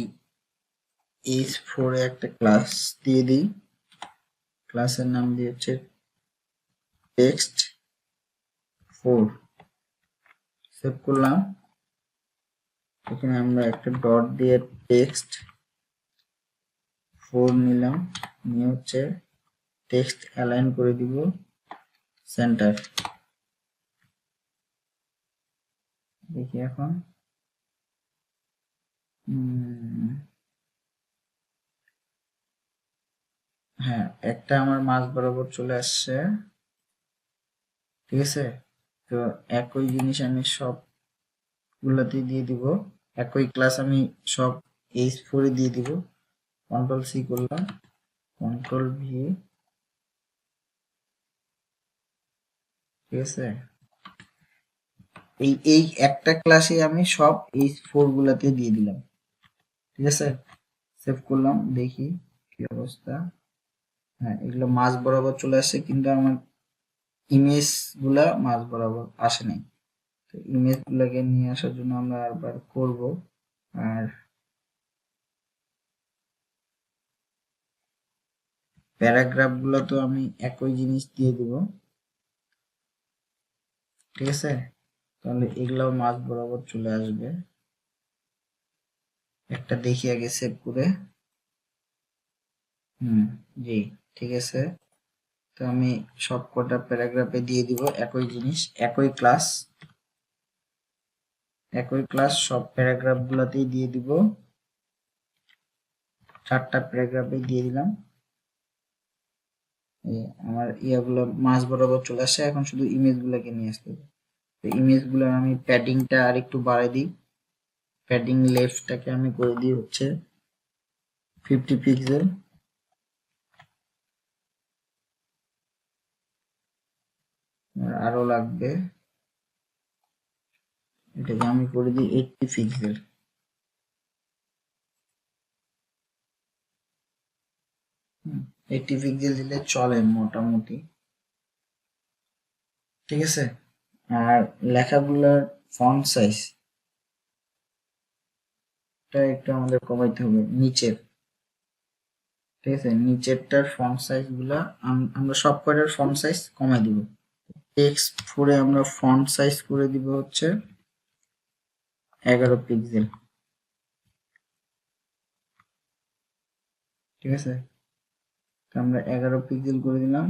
H4 এ একটা ক্লাস দিয়ে দিই। ক্লাসের নাম দিয়ে হচ্ছে টেক্সট 4। সেভ করলাম। এখানে আমরা একটা ডট দিয়ে টেক্সট 4 নিলাম, নিয়ে হচ্ছে টেক্সট অ্যালাইন করে দিব সেন্টার। দেখি এখন হ্যাঁ, একটা আমার মাঝ বরাবর চলে আসছে, ঠিক আছে? তো একই জিনিস আমি সব গুলাতে দিয়ে দিব, একই ক্লাস আমি সব H4 এ দিয়ে দিব। কন্ট্রোল সি করলাম, কন্ট্রোল ভি, ঠিক আছে? এই একটা ক্লাসে আমি সব H4 গুলাতে দিয়ে দিলাম, ঠিক আছে? সেভ করলাম, দেখি কি অবস্থা। হ্যাঁ, এগুলো মাঝ বরাবর চলে আসছে, কিন্তু আমার ইমেজ গুলা মাঝ বরাবর আসে নাই। তো ইমেজ গুলাকে নিয়ে আসার জন্য আমরা আবার করব। আর প্যারাগ্রাফ গুলো তো আমি একই জিনিস দিয়ে দিব, ঠিক আছে? তাহলে এগুলাও মাঝ বরাবর চলে আসবে। একটা দেখি আগে সেভ করে। জি, ঠিক আছে। তো আমি সব কটা প্যারাগ্রাফে দিয়ে দিব একই জিনিস, একই ক্লাস সব প্যারাগ্রাফ গুলাতেই দিয়ে দিব। 4টা প্যারাগ্রাফে দিয়ে দিলাম। আমার ইয়াগুলো মাঝ বরাবর চলে আসছে। এখন শুধু ইমেজ গুলাকে নিয়ে আসতে হবে। তো ইমেজ গুলো আমি প্যাডিংটা আর একটু বাড়াই দিই। প্যাডিং লেফটটাকে আমি করে দিই হচ্ছে 50 পিক্সেল। আরো লাগবে, এটাকে আমি করে দিই 80 পিক্সেল। এইটটি পিক্সেল দিলে চলে মোটামুটি, ঠিক আছে? আর লেখাগুলোর ফন্ট সাইজ গ্যাপটা একটু আমাদের কমাইতে হবে নিচের, ঠিক আছে? নিচেরটার ফন্ট সাইজ গুলা আমরা সব কয়টার ফন্ট সাইজ কমাই দিব। টেক্সট 4 আমরা ফন্ট সাইজ করে দিব হচ্ছে 11 পিক্সেল, ঠিক আছে? তো আমরা 11 পিক্সেল করে দিলাম।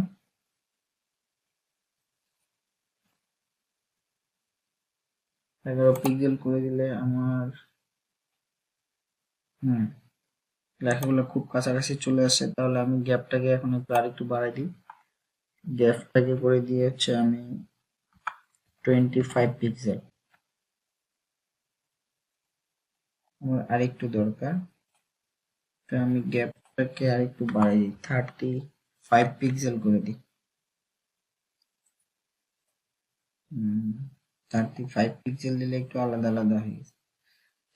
11 পিক্সেল করে দিলে আমার লেখাগুলো খুব কাছাকাছি চলে আসে। তাহলে আমি গ্যাপটাকে এখন একটু আরেকটু বাড়াই দিই। গ্যাপটাকে করে দিয়ে হচ্ছে আমি 25 পিক্সেল, আমার আরেকটু দরকার। তো আমি গ্যাপটাকে আরেকটু বাড়াই দিই, 35 পিক্সেল করে দিই। 35 পিক্সেল দিলে একটু আলাদা আলাদা হয়ে গেছে,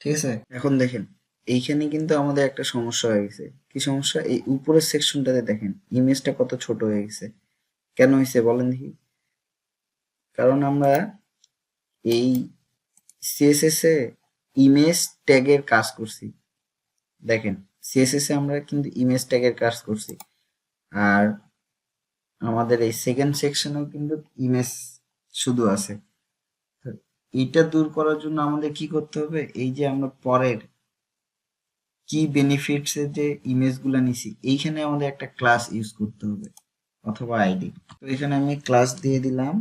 ঠিক আছে? এখন দেখেন এইখানে কিন্তু আমাদের একটা সমস্যা হয়ে গেছে। কি সমস্যা? এই উপরের সেকশনটাতে দেখেন ইমেজটা কত ছোট হয়ে গেছে। কেন হয়েছে বলেন দেখি? কারণ আমরা এই সিএসএস এ ইমেজ ট্যাগের কাজ করছি। দেখেন সিএসএস এ আমরা কিন্তু ইমেজ ট্যাগের কাজ করছি, আর আমাদের এই সেকেন্ড সেকশনেও কিন্তু ইমেজ শুধু আছে। এইটা দূর করার জন্য আমাদের কি করতে হবে? এই যে আমরা পরের কি বেনিফিটস এর যে ইমেজগুলো নিছি, এইখানে আমাদের একটা ক্লাস ইউজ করতে হবে অথবা আইডি। তো এখানে আমি ক্লাস দিয়ে দিলাম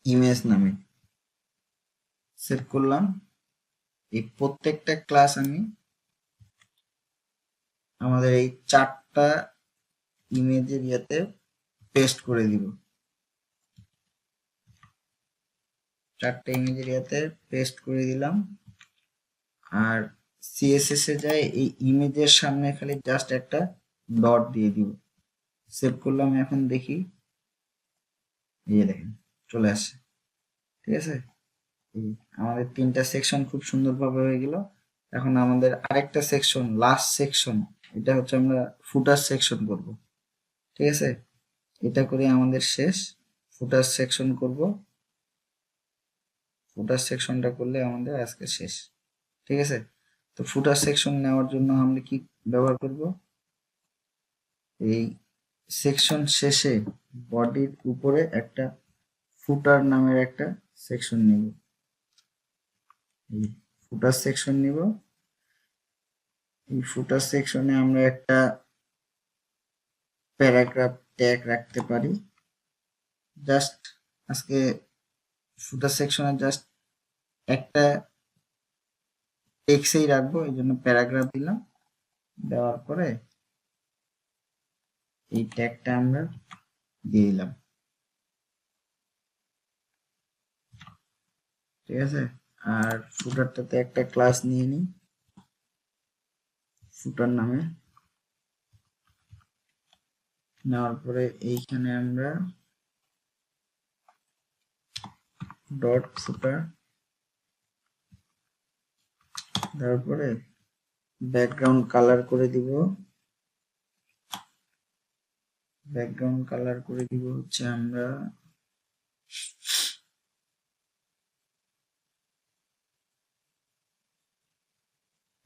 ইমেজ নামে, সেভ করলাম। এই প্রত্যেকটা ক্লাস আমি আমাদের এই 4টা ইমেজের ইয়াতে পেস্ট করে দিব। 4টা ইমেজের ইয়াতে পেস্ট করে দিলাম। আর সিএসএস এ যায় এই ইমেজের সামনে খালি জাস্ট একটা ডট দিয়ে দিব। সেভ করলাম। এখন দেখি, এই যে দেখেন চলে আসছে, ঠিক আছে? আমাদের 3টা সেকশন খুব সুন্দরভাবে হয়ে গেল। এখন আমাদের আরেকটা সেকশন, লাস্ট সেকশন, এটা হচ্ছে আমরা ফুটার সেকশন করব, ঠিক আছে? এটা করে আমাদের শেষ। ফুটার সেকশন করব, ফুটার সেকশনটা করলে আমাদের আজকে শেষ, ঠিক আছে? তো ফুটার সেকশন নেওয়ার জন্য আমরা কি ব্যবহার করব? এই সেকশন শেষে বডির উপরে একটা ফুটার নামের একটা সেকশন নিব। ফুটার সেকশন নিব। এই ফুটার সেকশনে আমরা একটা প্যারাগ্রাফ ট্যাগ রাখতে পারি। জাস্ট আজকে ফুটার সেকশনে জাস্ট একটা টেক্সটই রাখবো, এই জন্য প্যারাগ্রাফ দিলাম। দেওয়ার পরে এই ট্যাগটা আমরা দিয়ে দিলাম, ঠিক আছে? আর ফুটারটাতে একটা ক্লাস নিয়ে নিই ফুটার নামে। নেওয়ার পরে এইখানে আমরা ডট ফুটার, তারপরে ব্যাকগ্রাউন্ড কালার করে দিব। ব্যাকগ্রাউন্ড কালার করে দিব হচ্ছে আমরা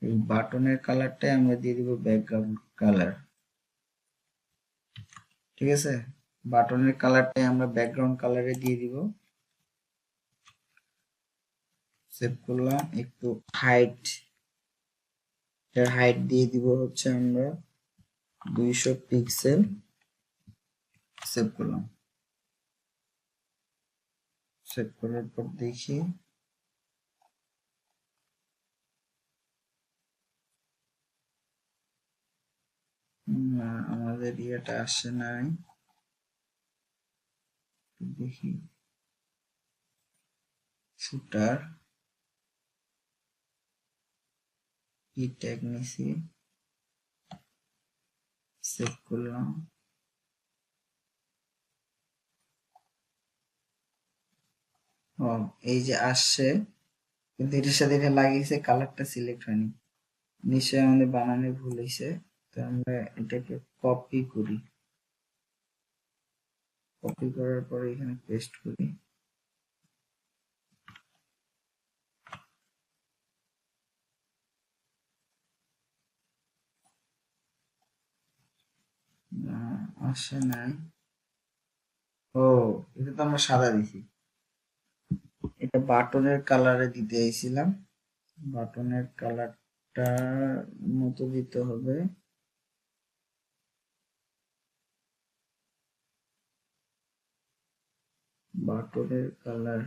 এই বাটনের কালারটাই আমরা দিয়ে দিব ব্যাকগ্রাউন্ড কালার, ঠিক আছে? বাটনের কালারটাই আমরা ব্যাকগ্রাউন্ড কালারে দিয়ে দিব। সেভ করলাম। একটু হাইট, এর হাইট দিয়ে দিব হচ্ছে আমরা 200 পিক্সেল। সেভ করলাম। সেভ করার পর দেখি না, আমাদের ইয়েটা আসে নাই। দেখি ফুটার কি ট্যাগ নিছি, সেভ করলাম। ও, এই যে আসছে, কিন্তু এটার সাথে এটা লাগিয়েছে, কালারটা সিলেক্ট হয়নি। নিশ্চয়ই আমাদের বানানে ভুল হয়েছে। তো আমরা এটাকে কপি করি। কপি করার পরে এখানে পেস্ট করি। আসে নাই। ও, এটা তো আমরা সাদা দিছি। এটা বাটনের কালারে দিতে চাইছিলাম। বাটনের কালারটা মতো দিতে হবে। বাটনের কালার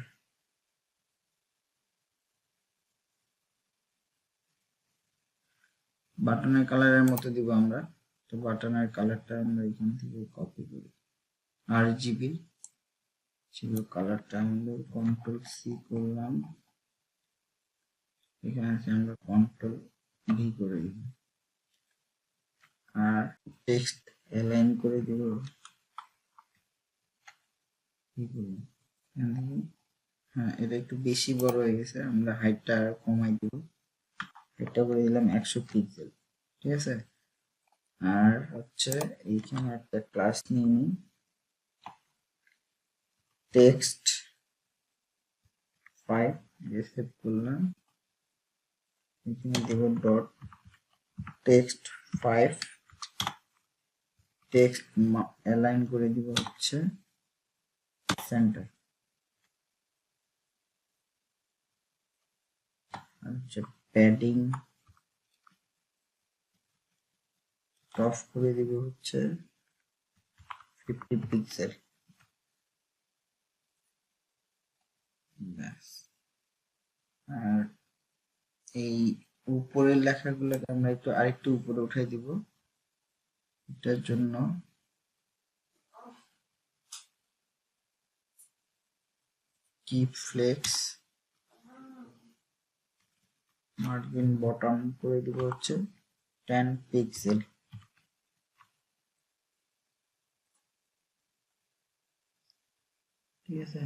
বাটনের কালারের মতো দিব আমরা। তো বাটনের কালারটা আমরা এখান থেকে কপি করি। RGB ছিল কালারটা, আমাদের কন্ট্রোল সি করলাম, এখানে আমরা কন্ট্রোল ভি করে দিব। আর টেক্সট অ্যালাইন করে দিব। কি করব, হ্যাঁ এটা একটু বেশি বড় হয়ে গেছে, আমরা হাইটটা কমাই দিব। এটা করে দিলাম 100 পিক্সেল। ঠিক আছে। আর হচ্ছে এইখানে একটা ক্লাস নিয়ে নিই, টেক্সট 5 সেভ করলাম। এখানে দেব ডট টেক্সট 5, টেক্সট অ্যালাইন করে দিব হচ্ছে সেন্টার। আর হচ্ছে প্যাডিং টপ করে দিব হচ্ছে 50 পিক্সেল। ব্যাস। আর এই উপরের লেখাগুলোকে আমরা একটু আরেকটু উপরে উঠাই দিব। এটার জন্য কিপ ফ্লেক্স মার্জিন বটম করে দিব হচ্ছে 10 পিক্সেল। ঠিক আছে।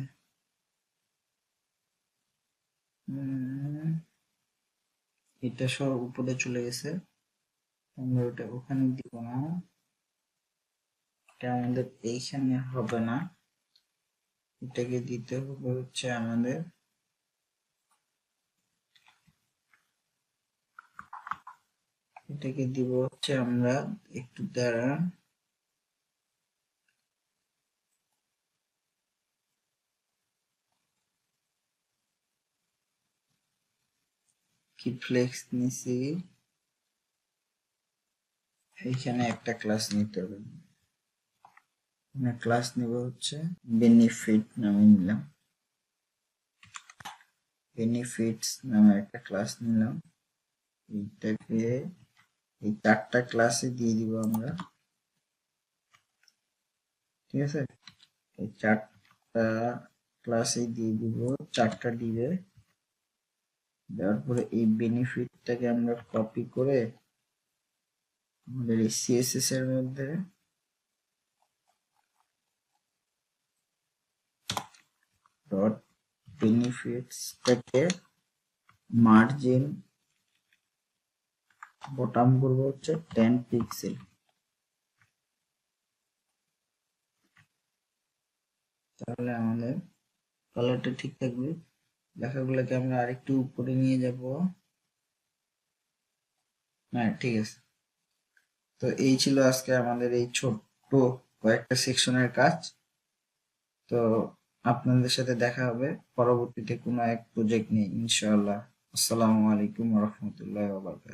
এটা সব উপরে চলে গেছে, আমরা ওটা ওখানে দিব না, এটা আমাদের এইখানে হবে না, এটাকে দিতে হবে হচ্ছে আমাদের এটাকে দিব হচ্ছে আমরা একটু দ্বারা কি ফ্লেক্স নিছি, এইখানে একটা ক্লাস নিতে হবে। ক্লাস নিব হচ্ছে বেনিফিট নামে নিলাম, বেনিফিটস নামে একটা ক্লাস নিলাম। এইটাকে এই 4টা ক্লাসে দিয়ে দিব আমরা। ঠিক আছে। এই 4টা ক্লাসে দিয়ে দিব 4টা দিবে। দেওয়ার পরে এই বেনিফিটটাকে আমরা কপি করে আমাদের এই সিএসএস এর মধ্যে ডট বেনিফিটসটাকে মার্জিন বটম করব হচ্ছে 10 পিক্সেল। তাহলে আমাদের কালারটা ঠিক থাকবে। লেখাগুলোকে আমরা আরেকটু উপরে নিয়ে যাব। হ্যাঁ ঠিক আছে। তো এই ছিল আজকে আমাদের এই ছোট্ট কয়েকটা সেকশনের কাজ। তো আপনাদের সাথে দেখা হবে পরবর্তীতে কোনো এক প্রজেক্ট নিয়ে ইনশাআল্লাহ। আসসালামু আলাইকুম ওয়া রাহমাতুল্লাহি ওয়া বারাকাতুহু।